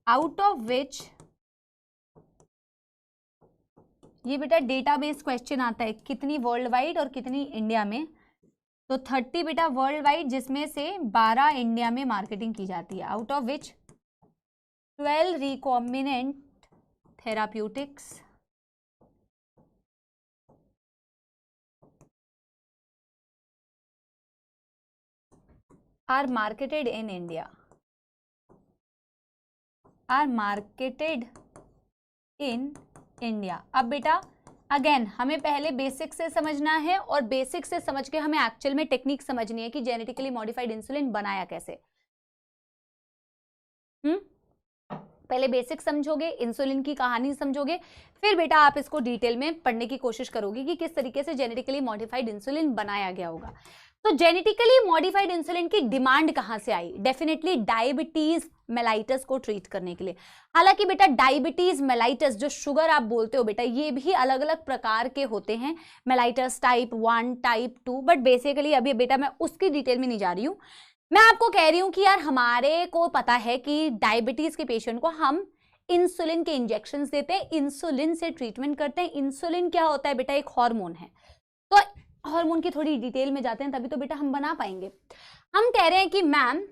out of which ये बेटा डेटाबेस क्वेश्चन आता है, कितनी वर्ल्ड वाइड और कितनी इंडिया में। तो 30 बेटा वर्ल्ड वाइड, जिसमें से 12 इंडिया में मार्केटिंग की जाती है, out of which 12 recombinant therapeutics are marketed in India, are marketed in India। अब बेटा अगेन हमें पहले बेसिक से समझना है, और बेसिक से समझ के हमें एक्चुअल में टेक्निक समझनी है कि जेनेटिकली मॉडिफाइड इंसुलिन बनाया कैसे। पहले बेसिक समझोगे, इंसुलिन की कहानी समझोगे, फिर बेटा आप इसको डिटेल में पढ़ने की कोशिश करोगे कि किस तरीके से जेनेटिकली मॉडिफाइड इंसुलिन बनाया गया होगा। तो जेनेटिकली मॉडिफाइड इंसुलिन की डिमांड कहां से आई? डेफिनेटली डायबिटीज मेलाइटस को ट्रीट करने के लिए। हालांकि बेटा डायबिटीज मेलाइटस, जो शुगर आप बोलते हो बेटा, ये भी अलग अलग प्रकार के होते हैं, mellitus type 1, type 2, but basically अभी बेटा मैं उसकी डिटेल में नहीं जा रही हूँ। मैं आपको कह रही हूं कि यार हमारे को पता है कि डायबिटीज के पेशेंट को हम इंसुलिन के इंजेक्शंस देते हैं, इंसुलिन से ट्रीटमेंट करते हैं। इंसुलिन क्या होता है बेटा? एक हार्मोन है। तो हार्मोन की थोड़ी डिटेल में जाते हैं, तभी तो बेटा हम बना पाएंगे। हम कह रहे हैं कि मैम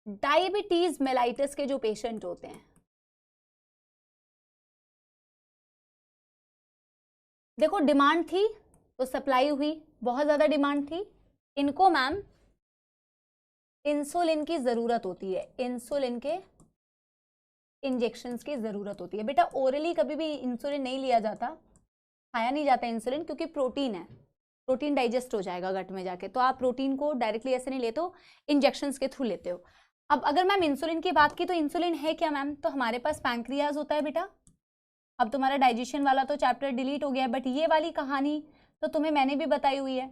डायबिटीज मेलाइटस के जो पेशेंट होते हैं, देखो डिमांड थी तो सप्लाई हुई, बहुत ज्यादा डिमांड थी, इनको मैम इंसुलिन की जरूरत होती है, इंसुलिन के इंजेक्शंस की जरूरत होती है। बेटा ओरली कभी भी इंसुलिन नहीं लिया जाता, खाया नहीं जाता इंसुलिन, क्योंकि प्रोटीन है, प्रोटीन डाइजेस्ट हो जाएगा गट में जाके, तो आप प्रोटीन को डायरेक्टली ऐसे नहीं लेते हो, इंजेक्शंस के थ्रू लेते हो। अब अगर मैम इंसुलिन की बात की तो इंसुलिन है क्या मैम? तो हमारे पास पैंक्रियाज होता है बेटा। अब तुम्हारा डाइजेशन वाला तो चैप्टर डिलीट हो गया है, बट ये वाली कहानी तो तुम्हें मैंने भी बताई हुई है।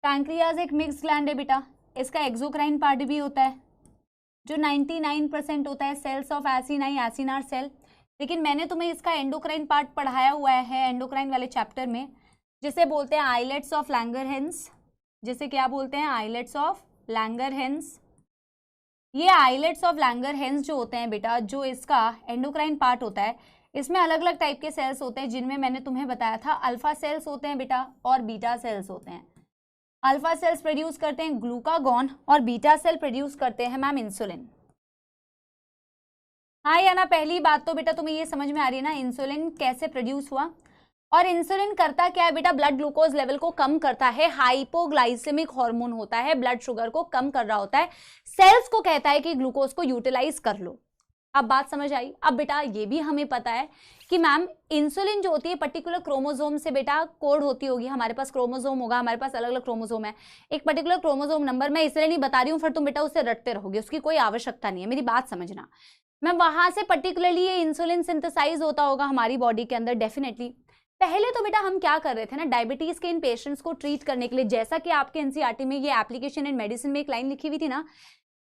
पैंक्रियाज एक मिक्स ग्लैंड है बेटा, इसका एक्सोक्राइन पार्ट भी होता है जो 99% होता है cells of acini acinar cell, लेकिन मैंने तुम्हें इसका एंडोक्राइन पार्ट पढ़ाया हुआ है एंडोक्राइन वाले चैप्टर में, जिसे बोलते हैं आइलेट्स ऑफ लैंगरहेंस। जिसे क्या बोलते हैं? Islets of Langerhans. ये आइलेट्स ऑफ लैंगरहेंस जो होते हैं बेटा, जो इसका एंडोक्राइन पार्ट होता है, इसमें अलग अलग टाइप के सेल्स होते हैं, जिनमें मैंने तुम्हें बताया था अल्फा सेल्स होते हैं बेटा और बीटा सेल्स होते हैं। अल्फा सेल्स प्रोड्यूस करते हैं ग्लूकागॉन और बीटा सेल प्रोड्यूस करते हैं मैम इंसुलिन। हाँ या ना? पहली बात तो बेटा तुम्हें ये समझ में आ रही है ना इंसुलिन कैसे प्रोड्यूस हुआ। और इंसुलिन करता क्या है बेटा? ब्लड ग्लूकोज लेवल को कम करता है, हाइपोग्लाइसेमिक हार्मोन होता है, ब्लड शुगर को कम कर रहा होता है, सेल्स को कहता है कि ग्लूकोज को यूटिलाइज कर लो। अब बात समझ आई? अब बेटा ये भी हमें पता है कि मैम इंसुलिन जो होती है पर्टिकुलर क्रोमोसोम से बेटा कोड होती होगी। हमारे पास क्रोमोसोम होगा, हमारे पास अलग अलग क्रोमोसोम है, एक पर्टिकुलर क्रोमोसोम नंबर मैं इसलिए नहीं बता रही हूँ फिर तुम बेटा उससे रटते रहोगे, उसकी कोई आवश्यकता नहीं है, मेरी बात समझना। मैम वहां से पर्टिकुलरली ये इंसुलिन सिंथेसाइज होता होगा हमारी बॉडी के अंदर डेफिनेटली। पहले तो बेटा हम क्या कर रहे थे ना, डायबिटीज के इन पेशेंट्स को ट्रीट करने के लिए, जैसा कि आपके एनसीईआरटी में ये एप्लीकेशन इन मेडिसिन में एक लाइन लिखी हुई थी ना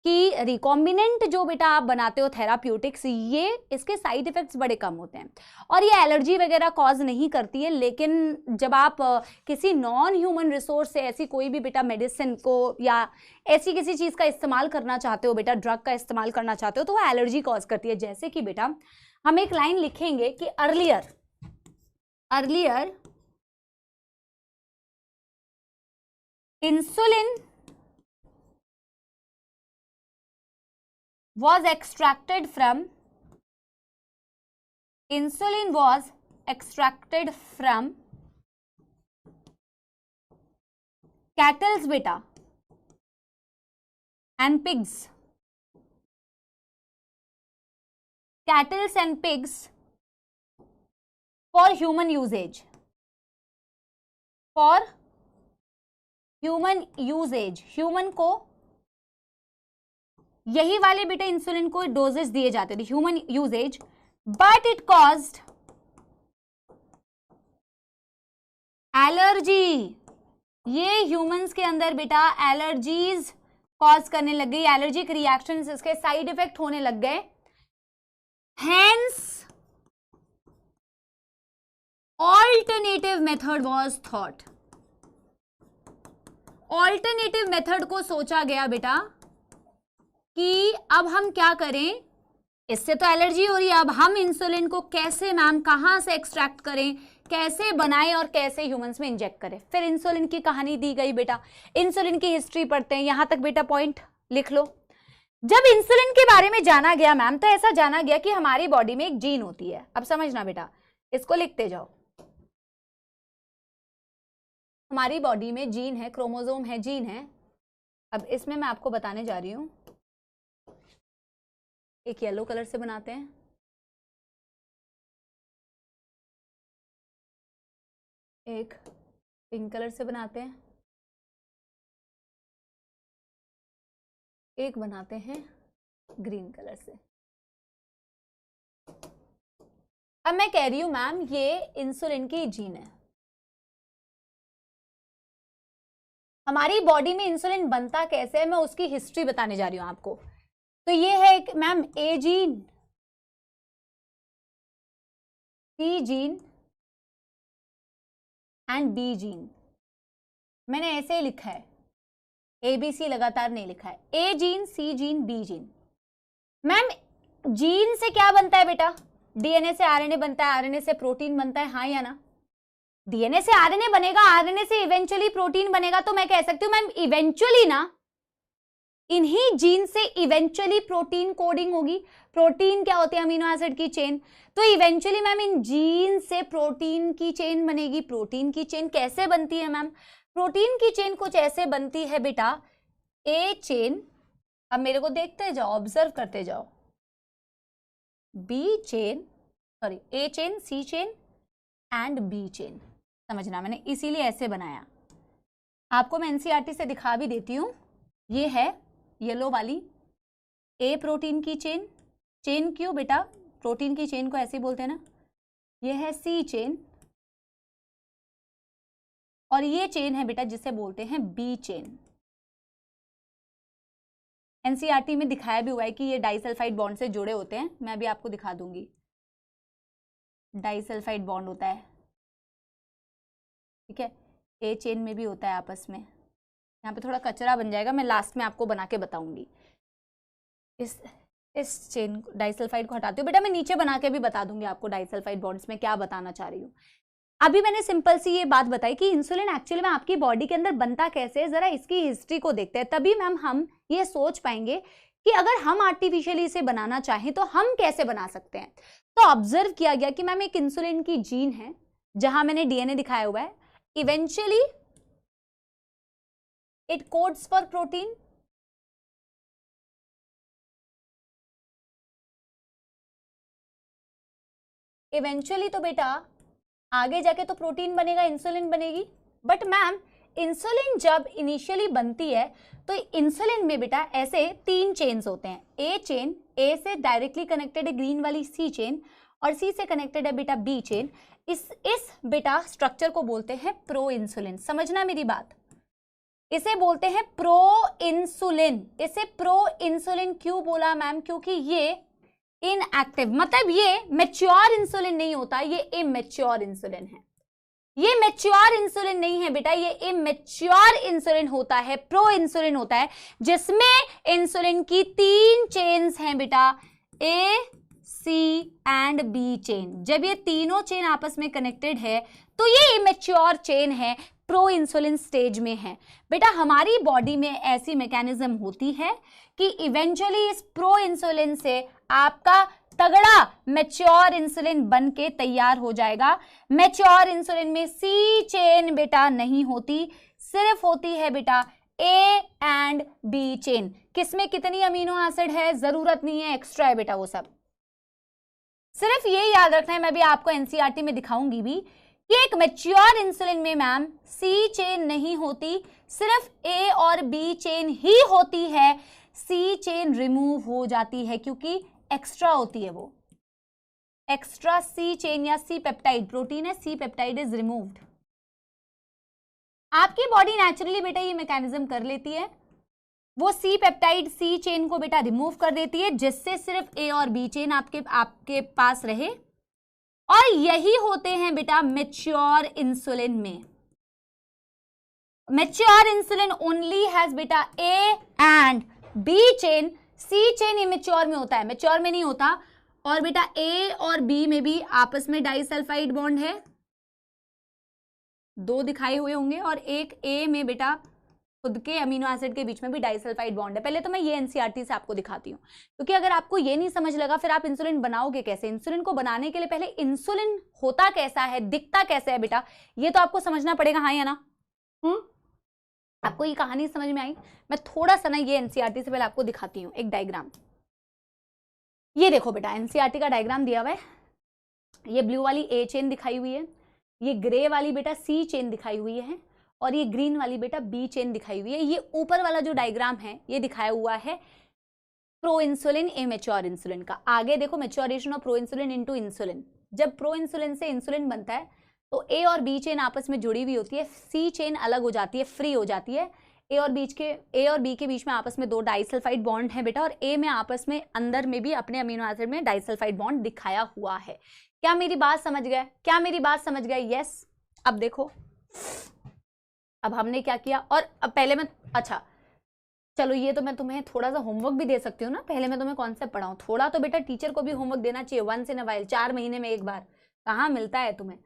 कि रिकॉम्बिनेंट जो बेटा आप बनाते हो थेराप्यूटिक्स, ये इसके साइड इफेक्ट्स बड़े कम होते हैं और ये एलर्जी वगैरह कॉज नहीं करती है। लेकिन जब आप किसी नॉन ह्यूमन रिसोर्स से ऐसी कोई भी बेटा मेडिसिन को या ऐसी किसी चीज़ का इस्तेमाल करना चाहते हो बेटा, ड्रग का इस्तेमाल करना चाहते हो, तो वो एलर्जी कॉज करती है। जैसे कि बेटा हम एक लाइन लिखेंगे कि earlier insulin was extracted from cattles beta and pigs, cattles and pigs for human usage, human को यही वाले बेटा इंसुलिन को डोजेस दिए जाते थे human usages, but it caused allergy. ये ह्यूमंस के अंदर बेटा एलर्जीज कॉज करने लग गई, एलर्जिक रिएक्शंस, इसके साइड इफेक्ट होने लग गए। Hence alternative method was thought. Alternative method को सोचा गया बेटा कि अब हम क्या करें, इससे तो एलर्जी हो रही है। अब हम इंसुलिन को कैसे मैम, कहाँ से एक्सट्रैक्ट करें, कैसे बनाएं और कैसे ह्यूमंस में इंजेक्ट करें। फिर इंसुलिन की कहानी दी गई बेटा, इंसुलिन की हिस्ट्री पढ़ते हैं। यहां तक बेटा पॉइंट लिख लो। जब इंसुलिन के बारे में जाना गया मैम, तो ऐसा जाना गया कि हमारी बॉडी में एक जीन होती है। अब समझना बेटा, इसको लिखते जाओ। हमारी बॉडी में जीन है, क्रोमोसोम है, जीन है। अब इसमें मैं आपको बताने जा रही हूं, एक येलो कलर से बनाते हैं, एक पिंक कलर से बनाते हैं, एक बनाते हैं ग्रीन कलर से। अब मैं कह रही हूं मैम, ये इंसुलिन की जीन है। हमारी बॉडी में इंसुलिन बनता कैसे है, मैं उसकी हिस्ट्री बताने जा रही हूं आपको। तो ये है एक ma'am A gene, C gene and B gene. मैंने ऐसे ही लिखा है, ABC लगातार नहीं लिखा है। A gene, C gene, B gene. Ma'am gene से क्या बनता है बेटा? डीएनए से आरएनए बनता है, आरएनए से प्रोटीन बनता है, हाँ या ना? डीएनए से आरएनए बनेगा, आरएनए से इवेंचुअली प्रोटीन बनेगा। तो मैं कह सकती हूँ मैम इवेंचुअली ना, इन्हीं जीन से इवेंचुअली प्रोटीन कोडिंग होगी। प्रोटीन क्या होती है? अमीनो एसिड की चेन। तो इवेंचुअली मैम इन जीन से प्रोटीन की चेन बनेगी। प्रोटीन की चेन कैसे बनती है मैम? प्रोटीन की चेन कुछ ऐसे बनती है बेटा, ए चेन, अब मेरे को देखते जाओ, ऑब्जर्व करते जाओ, B chain, sorry A chain, C chain and B chain. समझना, मैंने इसीलिए ऐसे बनाया। आपको मैं एनसीईआरटी से दिखा भी देती हूँ। ये है येलो वाली ए प्रोटीन की चेन। चेन क्यों बेटा? प्रोटीन की चेन को ऐसे बोलते हैं ना। ये है सी चेन और ये चेन है बेटा जिसे बोलते हैं बी चेन। एनसीईआरटी में दिखाया भी हुआ है कि ये डाइसल्फाइड बॉन्ड से जुड़े होते हैं। मैं भी आपको दिखा दूंगी, डाइसल्फाइड बॉन्ड होता है, ठीक है। ए चेन में भी होता है आपस में। यहाँ पे थोड़ा कचरा बन जाएगा, मैं लास्ट में आपको बना के बताऊंगी। इस चेन डाइसल्फाइड को हटाती हूँ बेटा, मैं नीचे बना के भी बता दूंगी आपको डाइसल्फाइड बॉन्ड्स में क्या बताना चाह रही हूँ। अभी मैंने सिंपल सी ये बात बताई कि इंसुलिन एक्चुअली में आपकी बॉडी के अंदर बनता कैसे है, जरा इसकी हिस्ट्री को देखते हैं। तभी मैम हम ये सोच पाएंगे कि अगर हम आर्टिफिशियली इसे बनाना चाहें तो हम कैसे बना सकते हैं। तो ऑब्जर्व किया गया कि मैम एक इंसुलिन की जीन है, जहां मैंने डीएनए दिखाया हुआ है। Eventually it codes for protein, eventually तो बेटा आगे जाके तो प्रोटीन बनेगा, इंसुलिन बनेगी। बट मैम इंसुलिन जब इनिशियली बनती है तो इंसुलिन में बेटा ऐसे 3 चेन्स होते हैं। ए चेन, ए से डायरेक्टली कनेक्टेड है ग्रीन वाली सी चेन, और सी से कनेक्टेड है बेटा बी चेन। इस बेटा स्ट्रक्चर को बोलते हैं प्रो इंसुलिन। समझना मेरी बात, इसे बोलते हैं प्रो इंसुलिन। इसे प्रो इंसुलिन क्यों बोला मैम? क्योंकि ये इनएक्टिव, मतलब ये मैच्योर इंसुलिन नहीं होता, ये इमैच्योर इंसुलिन है। ये मैच्योर इंसुलिन नहीं है बेटा, ये इमैच्योर इंसुलिन होता है, प्रो इंसुलिन होता है, जिसमें इंसुलिन की 3 चेन्स हैं बेटा, ए, सी एंड बी चेन। जब ये तीनों चेन आपस में कनेक्टेड है तो ये इमैच्योर चेन है, प्रो इंसुलिन स्टेज में है। बेटा हमारी बॉडी में ऐसी मैकेनिज्म होती है कि इवेंचुअली इस प्रो इंसुलिन से आपका तगड़ा मैच्योर इंसुलिन बन के तैयार हो जाएगा। मैच्योर इंसुलिन में सी चेन बेटा नहीं होती, सिर्फ होती है बेटा ए एंड बी चेन। किसमें कितनी अमीनो एसिड है जरूरत नहीं है, एक्स्ट्रा है बेटा वो सब। सिर्फ ये याद रखना है, मैं भी आपको एनसीईआरटी में दिखाऊंगी भी कि एक मैच्योर इंसुलिन में मैम सी चेन नहीं होती, सिर्फ ए और बी चेन ही होती है। सी चेन रिमूव हो जाती है क्योंकि एक्स्ट्रा होती है, वो एक्स्ट्रा सी चेन या सी पेप्टाइड प्रोटीन है, सी पेप्टाइड इज रिमूव्ड। आपकी बॉडी नेचुरली बेटा ये मैकेनिज्म कर लेती है, वो सी पेप्टाइड सी चेन को बेटा रिमूव कर देती है, जिससे सिर्फ ए और बी चेन आपके पास रहे। और यही होते हैं बेटा मैच्योर इंसुलिन में। मैच्योर इंसुलिन ओनली हैज बेटा A and B chain, C chain immature में होता है, मैच्योर में नहीं होता। और बेटा ए और बी में भी आपस में डाइसल्फाइड बॉन्ड है, 2 दिखाए हुए होंगे, और एक ए में बेटा खुद के अमीनो एसिड के बीच में भी डाइसल्फाइड बॉन्ड है। पहले तो मैं ये एनसीईआरटी से आपको दिखाती हूँ, क्योंकि अगर आपको ये नहीं समझ लगा फिर आप इंसुलिन बनाओगे कैसे। इंसुलिन को बनाने के लिए पहले इंसुलिन होता कैसा है, दिखता कैसे है बेटा, ये तो आपको समझना पड़ेगा, हाँ या ना? आपको ये कहानी समझ में आई? मैं थोड़ा सा ना ये एनसीईआरटी से पहले आपको दिखाती हूँ एक डायग्राम। ये देखो बेटा, एनसीईआरटी का डायग्राम दिया हुआ है। ये ब्लू वाली ए चेन दिखाई हुई है, ये ग्रे वाली बेटा सी चेन दिखाई हुई है, और ये ग्रीन वाली बेटा बी चेन दिखाई हुई है। ये ऊपर वाला जो डायग्राम है ये दिखाया हुआ है प्रो इंसुलिन इमेच्योर इंसुलिन का। आगे देखो maturation of pro insulin into insulin. जब प्रो इंसुलिन से इंसुलिन बनता है तो ए और बी चेन आपस में जुड़ी हुई होती है, सी चेन अलग हो जाती है, फ्री हो जाती है। ए और बी के बीच में आपस में 2 डाइसल्फाइड बॉन्ड है बेटा, और ए में आपस में अंदर में भी अपने अमीनो एसिड में डाइसल्फाइड बॉन्ड दिखाया हुआ है। क्या मेरी बात समझ गए? क्या मेरी बात समझ गए? यस। अब देखो, अब हमने क्या किया, और अब पहले मैं, अच्छा चलो ये तो मैं तुम्हें थोड़ा सा होमवर्क भी दे सकती हूँ ना। पहले मैं तुम्हें कॉन्सेप्ट पढ़ाऊँ, थोड़ा तो बेटा टीचर को भी होमवर्क देना चाहिए, वंस इन अ वाइल, 4 महीने में एक बार, कहाँ मिलता है तुम्हें।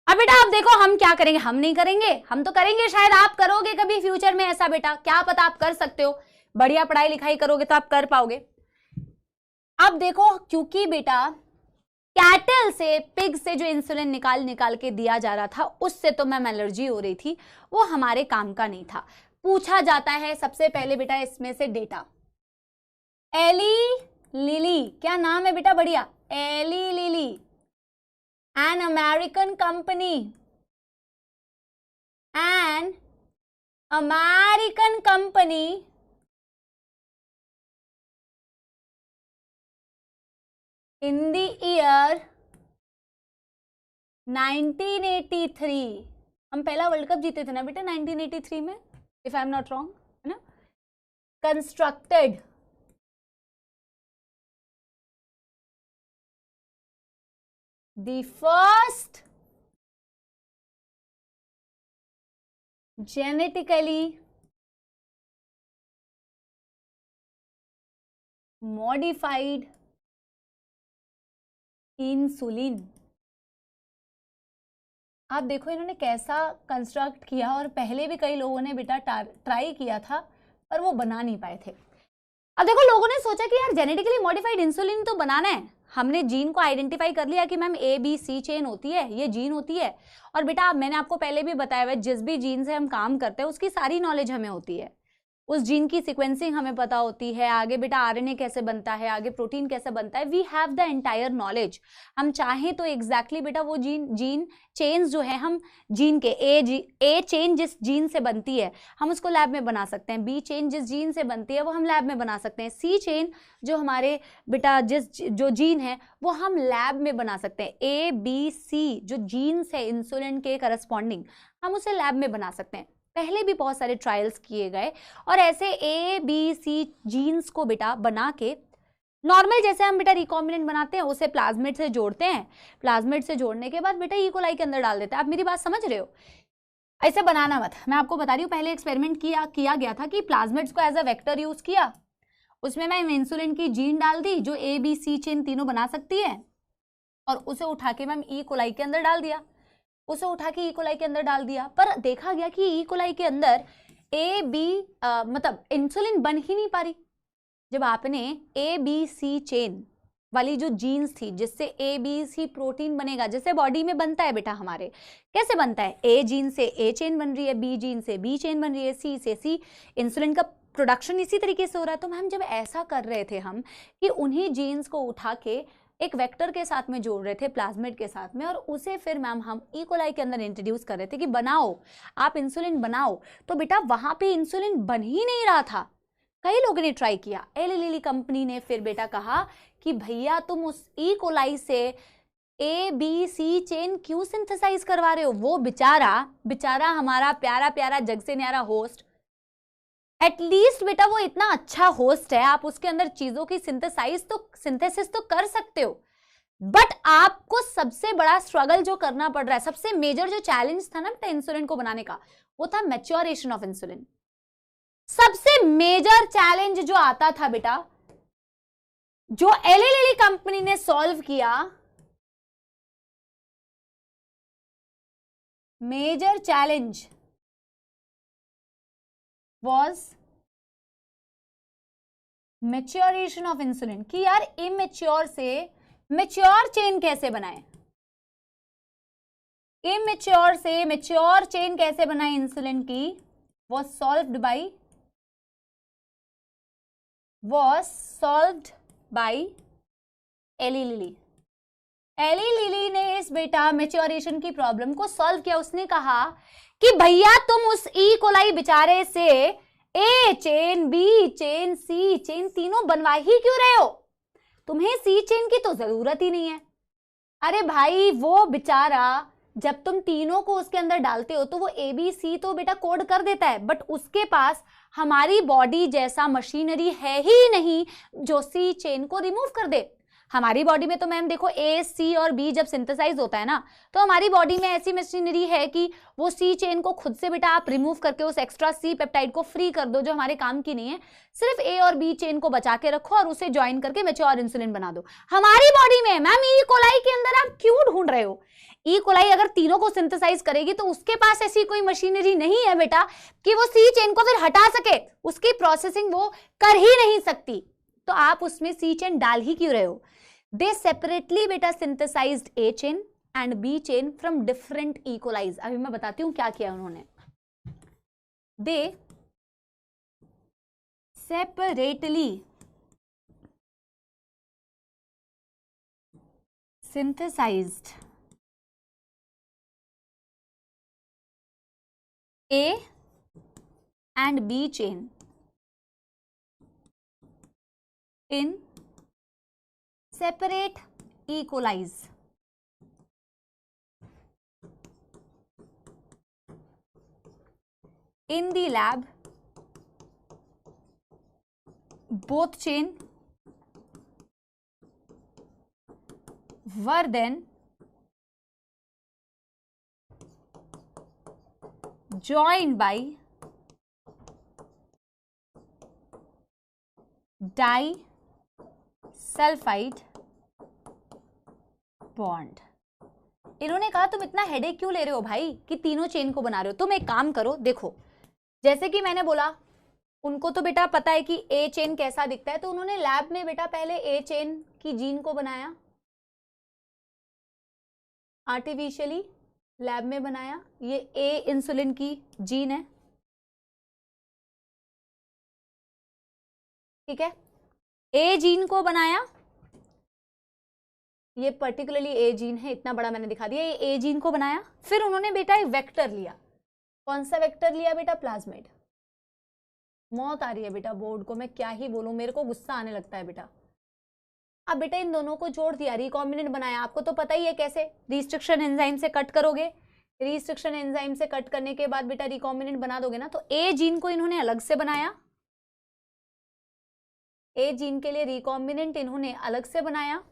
अब बेटा अब देखो हम क्या करेंगे, हम नहीं करेंगे, हम तो करेंगे, शायद आप करोगे कभी फ्यूचर में ऐसा बेटा, क्या पता आप कर सकते हो, बढ़िया पढ़ाई लिखाई करोगे तो आप कर पाओगे। अब देखो, क्योंकि बेटा कैटल से, पिग से जो इंसुलिन निकाल के दिया जा रहा था उससे तो मैम एलर्जी हो रही थी, वो हमारे काम का नहीं था। पूछा जाता है सबसे पहले बेटा इसमें से डेटा। एली लिली, क्या नाम है बेटा, बढ़िया, Eli Lilly, an American company, an American company in the year 1983, हम पहला वर्ल्ड कप जीते थे ना बेटा 1983 में, if I am not wrong, है ना। Constructed the first genetically modified insulin. आप देखो इन्होंने कैसा कंस्ट्रक्ट किया, और पहले भी कई लोगों ने बेटा ट्राई किया था पर वो बना नहीं पाए थे। अब देखो लोगों ने सोचा कि यार जेनेटिकली मॉडिफाइड इंसुलिन तो बनाना है, हमने जीन को आइडेंटिफाई कर लिया कि ma'am A B C chain होती है, ये जीन होती है। और बेटा मैंने आपको पहले भी बताया हुआ है, जिस भी जीन से हम काम करते हैं उसकी सारी नॉलेज हमें होती है, उस जीन की सीक्वेंसिंग हमें पता होती है, आगे बेटा आरएनए कैसे बनता है, आगे प्रोटीन कैसे बनता है, we have the entire knowledge. हम चाहें तो एग्जैक्टली बेटा वो जीन चेन्स जो है, हम जीन के ए चेन जिस जीन से बनती है हम उसको लैब में बना सकते हैं, बी चेन जिस जीन से बनती है वो हम लैब में बना सकते हैं, सी चेन जो हमारे बेटा जो जीन है वो हम लैब में बना सकते हैं, ए बी सी जो जीन्स है इंसुलिन के करस्पॉन्डिंग हम उसे लैब में बना सकते हैं। पहले भी बहुत सारे ट्रायल्स किए गए, और ऐसे ए बी सी जीन्स को बेटा बना के नॉर्मल जैसे हम बेटा रिकॉम्बिनेंट बनाते हैं उसे प्लाज्मिड से जोड़ते हैं, प्लाज्मिड से जोड़ने के बाद बेटा ई कोलाई के अंदर डाल देते हैं। आप मेरी बात समझ रहे हो? ऐसे बनाना मत, मैं आपको बता रही हूँ, पहले एक्सपेरिमेंट किया गया था कि प्लाज्मिड्स को एज अ वेक्टर यूज किया, उसमें मैं इंसुलिन की जीन डाल दी जो ए बी सी चेन तीनों बना सकती है, और उसे उठा के मैम ई कोलाई के अंदर डाल दिया, उसे उठा के ई कोलाई के अंदर डाल दिया, पर देखा गया कि ई कोलाई के अंदर ए बी मतलब इंसुलिन बन ही नहीं पा रही। जब आपने ए बी सी चेन वाली जो जीन्स थी जिससे ए बी सी प्रोटीन बनेगा, जैसे बॉडी में बनता है बेटा हमारे, कैसे बनता है, ए जीन से ए चेन बन रही है, बी जीन से बी चेन बन रही है, सी से सी, इंसुलिन का प्रोडक्शन इसी तरीके से हो रहा है। तो मैम जब ऐसा कर रहे थे हम कि उन्हीं जीन्स को उठा के एक वेक्टर के साथ में जोड़ रहे थे प्लाज्मिड के साथ में, और उसे फिर मैम हम ई कोलाई के अंदर इंट्रोड्यूस कर रहे थे कि बनाओ आप इंसुलिन बनाओ, तो बेटा वहां पे इंसुलिन बन ही नहीं रहा था। कई लोगों ने ट्राई किया, एली लिली कंपनी ने फिर बेटा कहा कि भैया तुम उस ई कोलाई से ए बी सी चेन क्यों सिंथेसाइज करवा रहे हो। वो बेचारा हमारा प्यारा प्यारा जग से न्यारा होस्ट, एटलीस्ट बेटा वो इतना अच्छा होस्ट है, आप उसके अंदर चीजों की सिंथेसिस तो कर सकते हो, बट आपको सबसे बड़ा स्ट्रगल जो करना पड़ रहा है, सबसे मेजर जो चैलेंज था ना बेटा इंसुलिन को बनाने का, वो था मैच्योरेशन ऑफ इंसुलिन। सबसे मेजर चैलेंज जो आता था बेटा जो एली लिली कंपनी ने सॉल्व किया, major challenge was maturation of insulin, कि यार इमेच्योर से मैच्योर चेन कैसे बनाए, इमेच्योर से मैच्योर चेन कैसे बनाए इंसुलिन की, was solved by Eli Lilly. Eli Lilly ने इस बेटा मैच्योरेशन की प्रॉब्लम को सॉल्व किया। उसने कहा कि भैया तुम उस ई कोलाई बेचारे से ए chain, B chain, C chain तीनों बनवा ही क्यों रहे हो, तुम्हें सी चेन की तो जरूरत ही नहीं है। अरे भाई वो बेचारा जब तुम तीनों को उसके अंदर डालते हो तो वो ए बी सी तो बेटा कोड कर देता है, बट उसके पास हमारी बॉडी जैसा मशीनरी है ही नहीं जो सी चेन को रिमूव कर दे। हमारी बॉडी में तो मैम देखो ए सी और बी जब सिंथेसाइज होता है ना, तो हमारी बॉडी में ऐसी मशीनरी है कि वो सी चेन को खुद से बेटा आप रिमूव करके उस एक्स्ट्रा सी पेप्टाइड को फ्री कर दो जो हमारे काम की नहीं है, सिर्फ ए और बी चेन को बचा के रखो और उसे ज्वाइन करके मैच्योर इंसुलिन बना दो। हमारी बॉडी में मैम ई कोलाई के अंदर आप क्यों ढूंढ रहे हो, ई कोलाई अगर तीनों को सिंथेसाइज करेगी तो उसके पास ऐसी कोई मशीनरी नहीं है बेटा कि वो सी चेन को फिर हटा सके, उसकी प्रोसेसिंग वो कर ही नहीं सकती, तो आप उसमें सी चेन डाल ही क्यों रहे हो। दे सेपरेटली बेटा synthesised A chain and B chain from different E colis. अभी मैं बताती हूं क्या किया उन्होंने। They separately synthesized A and B chain in separate E. colis. In the lab, both chain were then joined by disulfide bond. इन्होंने कहा तुम इतना हेडेक क्यों ले रहे हो भाई कि तीनों चेन को बना रहे हो, तुम एक काम करो, देखो जैसे कि मैंने बोला उनको तो बेटा पता है कि ए चेन कैसा दिखता है, तो उन्होंने लैब में बेटा पहले ए चेन की जीन को बनाया, आर्टिफिशियली लैब में बनाया, ये ए इंसुलिन की जीन है, ठीक है, ए जीन को बनाया, ये पर्टिकुलरली ए जीन है, इतना बड़ा मैंने दिखा दिया, ये ए जीन को बनाया। फिर उन्होंने बेटा एक वेक्टर लिया, कौन सा वेक्टर लिया बेटा, प्लाज्मिड। मौत आ रही है बेटा बोर्ड को, मैं क्या ही बोलूं, मेरे को गुस्सा आने लगता है बेटा। अब बेटा इन दोनों को जोड़ दिया, रिकॉम्बिनेंट बनाया, आपको तो पता ही है कैसे, रिस्ट्रिक्शन एंजाइम से कट करोगे, रिस्ट्रिक्शन एंजाइम से कट करने के बाद बेटा रिकॉम्बिनेंट बना दोगे ना, तो ए जीन को इन्होंने अलग से बनाया, ए जीन के लिए रिकॉम्बिनेंट इन्होंने अलग से बनाया,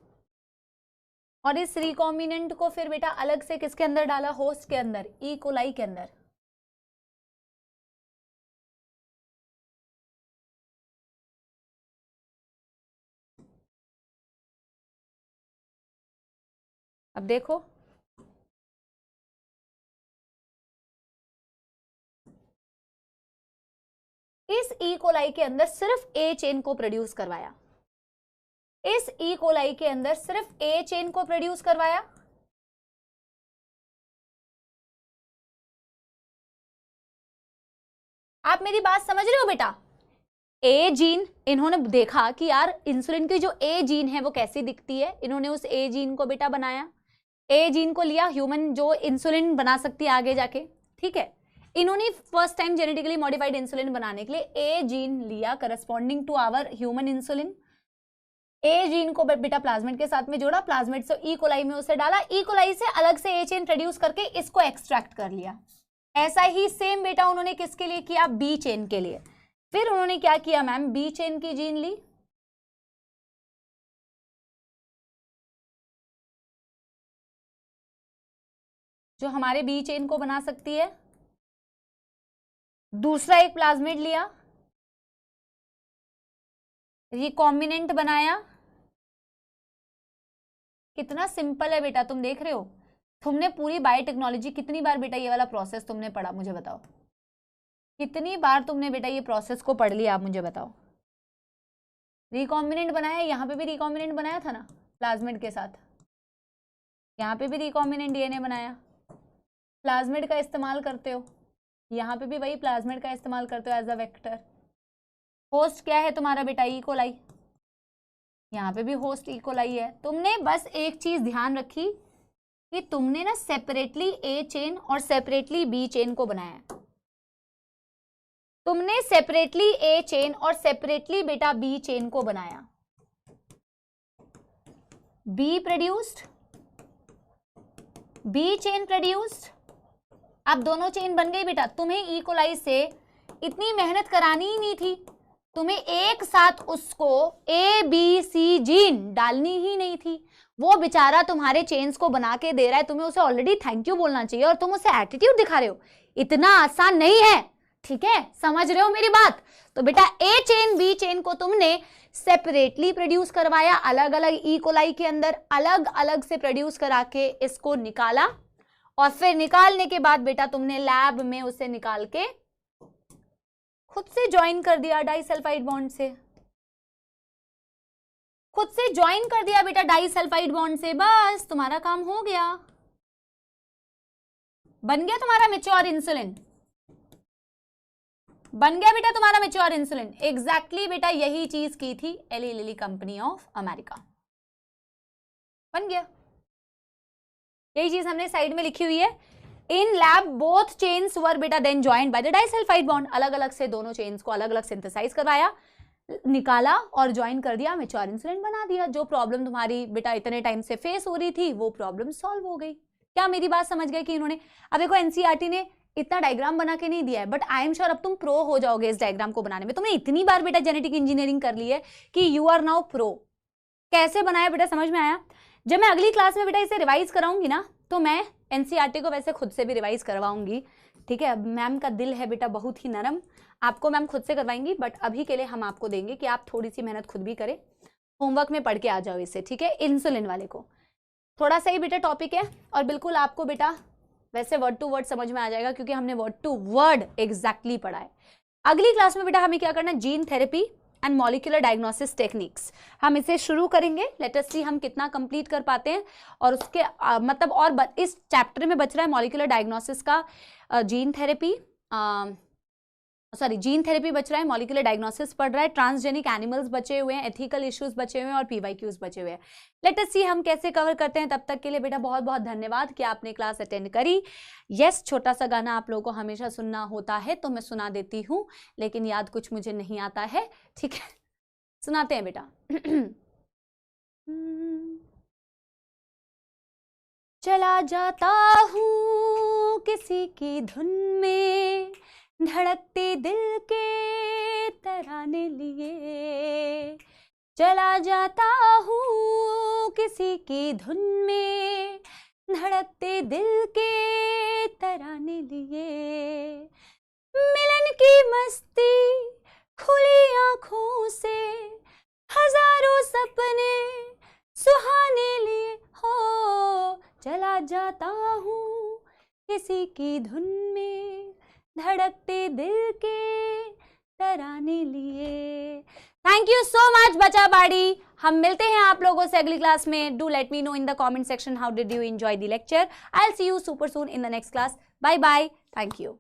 और इस रिकॉम्बिनेंट को फिर बेटा अलग से किसके अंदर डाला, होस्ट के अंदर, ई कोलाई के अंदर। अब देखो इस ई कोलाई के अंदर सिर्फ ए चेन को प्रोड्यूस करवाया, इस ई कोलाई के अंदर सिर्फ ए चेन को प्रोड्यूस करवाया, आप मेरी बात समझ रहे हो बेटा। ए जीन इन्होंने देखा कि यार इंसुलिन की जो ए जीन है वो कैसी दिखती है, इन्होंने उस ए जीन को बेटा बनाया, ए जीन को लिया, ह्यूमन जो इंसुलिन बना सकती है आगे जाके, ठीक है, इन्होंने first time genetically modified insulin बनाने के लिए ए जीन लिया corresponding to our human insulin, a gene को बेटा प्लाज्मिड के साथ में जोड़ा, प्लाज्मिड से ई कोलाई में उसे डाला, ई कोलाई से अलग से ए चेन प्रोड्यूस करके इसको एक्सट्रैक्ट कर लिया। ऐसा ही सेम बेटा उन्होंने किसके लिए किया, बी चेन के लिए। फिर उन्होंने क्या किया मैम, बी चेन की जीन ली, जो हमारे बी चेन को बना सकती है, दूसरा एक प्लाज्मिड लिया, रिकॉम्बिनेंट बनाया, कितना सिंपल है बेटा, तुम देख रहे हो। तुमने पूरी बायोटेक्नोलॉजी कितनी बार बेटा ये वाला प्रोसेस तुमने पढ़ा, मुझे बताओ। कितनी बार तुमने बेटा ये प्रोसेस को पढ़ लिया, आप मुझे बताओ। रिकॉम्बिनेंट बनाया, यहाँ पे भी रिकॉम्बिनेंट बनाया था ना प्लाज्मिड के साथ, यहाँ पे भी रिकॉम्बिनेंट डीएनए बनाया, प्लाज्मिड का इस्तेमाल करते हो, यहाँ पे भी वही प्लाज्मिड का इस्तेमाल करते हो एज अ वेक्टर। होस्ट क्या है तुम्हारा बेटा, ई कोलाई, यहाँ पे भी होस्ट ई कोलाई है। तुमने बस एक चीज ध्यान रखी कि तुमने ना सेपरेटली ए चेन और सेपरेटली बी चेन को बनाया। तुमने सेपरेटली ए चेन और सेपरेटली बेटा बी चेन को बनाया। B produced, B chain produced, अब दोनों चेन बन गई बेटा। तुम्हें ई कोलाई से इतनी मेहनत करानी ही नहीं थी, तुम्हें एक साथ उसको ए बी सी जीन डालनी ही नहीं थी। वो बेचारा तुम्हारे चेन्स को बना के दे रहा है, तुम्हें उसे ऑलरेडी थैंक यू बोलना चाहिए और तुम उसे एटीट्यूड दिखा रहे हो। इतना आसान नहीं है, ठीक है, समझ रहे हो मेरी बात। तो बेटा ए चेन बी चेन को तुमने सेपरेटली प्रोड्यूस करवाया, अलग अलग ई कोलाई के अंदर अलग अलग से प्रोड्यूस करा के इसको निकाला, और फिर निकालने के बाद बेटा तुमने लैब में उसे निकाल के खुद से ज्वाइन कर दिया डाइसल्फाइड बॉन्ड से, खुद से ज्वाइन कर दिया बेटा डाइसल्फाइड बॉन्ड से। बस तुम्हारा काम हो गया, बन गया तुम्हारा मैच्योर इंसुलिन, बन गया बेटा तुम्हारा मैच्योर इंसुलिन। एग्जैक्टली बेटा यही चीज की थी Eli Lilly company of America, बन गया। यही चीज हमने साइड में लिखी हुई है। In lab both chains were बेटा then joined by the disulphide bond, अलग अलग से दोनों चेन्स को अलग अलग सिंथेसाइज करवाया, निकाला और ज्वाइन कर दिया, मैच्योर इंसुलिन बना दिया। जो प्रॉब्लम तुम्हारी बेटा इतने टाइम से फेस हो रही थी वो प्रॉब्लम सॉल्व हो गई। क्या मेरी बात समझ गए कि इन्होंने, अब देखो एनसीईआरटी ने इतना डायग्राम बना के नहीं दिया है, बट आई एम श्योर अब तुम प्रो हो जाओगे इस डायग्राम को बनाने में। तुमने इतनी बार बेटा जेनेटिक इंजीनियरिंग कर ली है कि यू आर नाउ प्रो। कैसे बनाया बेटा समझ में आया। जब मैं अगली क्लास में बेटा इसे रिवाइज कराऊंगी ना, तो मैं एनसीईआरटी को वैसे खुद से भी रिवाइज करवाऊंगी, ठीक है। मैम का दिल है बेटा बहुत ही नरम, आपको मैम खुद से करवाएंगी, बट अभी के लिए हम आपको देंगे कि आप थोड़ी सी मेहनत खुद भी करें, होमवर्क में पढ़ के आ जाओ इसे, ठीक है। इंसुलिन वाले को थोड़ा सा ही बेटा टॉपिक है, और बिल्कुल आपको बेटा वैसे वर्ड टू वर्ड समझ में आ जाएगा, क्योंकि हमने वर्ड टू वर्ड एग्जैक्टली पढ़ा है। अगली क्लास में बेटा हमें क्या करना है, gene therapy and molecular diagnosis techniques, हम इसे शुरू करेंगे। लेट अस सी हम कितना कंप्लीट कर पाते हैं। और उसके मतलब और इस चैप्टर में बच रहा है मॉलिक्यूलर डायग्नोसिस का, जीन थेरेपी जीन थेरेपी बच रहा है, मॉलिक्यूलर डायग्नोसिस पढ़ रहा है, ट्रांसजेनिक एनिमल्स बचे हुए हैं, एथिकल इश्यूज बचे हुए हैं और पीवाईक्यूज बचे हुए हैं। लेट अस सी हम कैसे कवर करते हैं। तब तक के लिए बेटा बहुत बहुत धन्यवाद कि आपने क्लास अटेंड करी। यस, छोटा सा गाना आप लोगों को हमेशा सुनना होता है तो मैं सुना देती हूँ, लेकिन याद कुछ मुझे नहीं आता है, ठीक है, सुनाते हैं बेटा। चला जाता हूँ किसी की धुन में, धड़कते दिल के तराने लिए, चला जाता हूँ किसी की धुन में, धड़कते दिल के तराने लिए, मिलन की मस्ती खुली आंखों से, हजारों सपने सुहाने लिए, हो चला जाता हूँ किसी की धुन में, धड़कते दिल के तराने लिए। थैंक यू सो मच बच्चा बाड़ी। हम मिलते हैं आप लोगों से अगली क्लास में। Do let me know in the comment section how did you enjoy the lecture. I will see you super soon in the next class. Bye bye, thank you.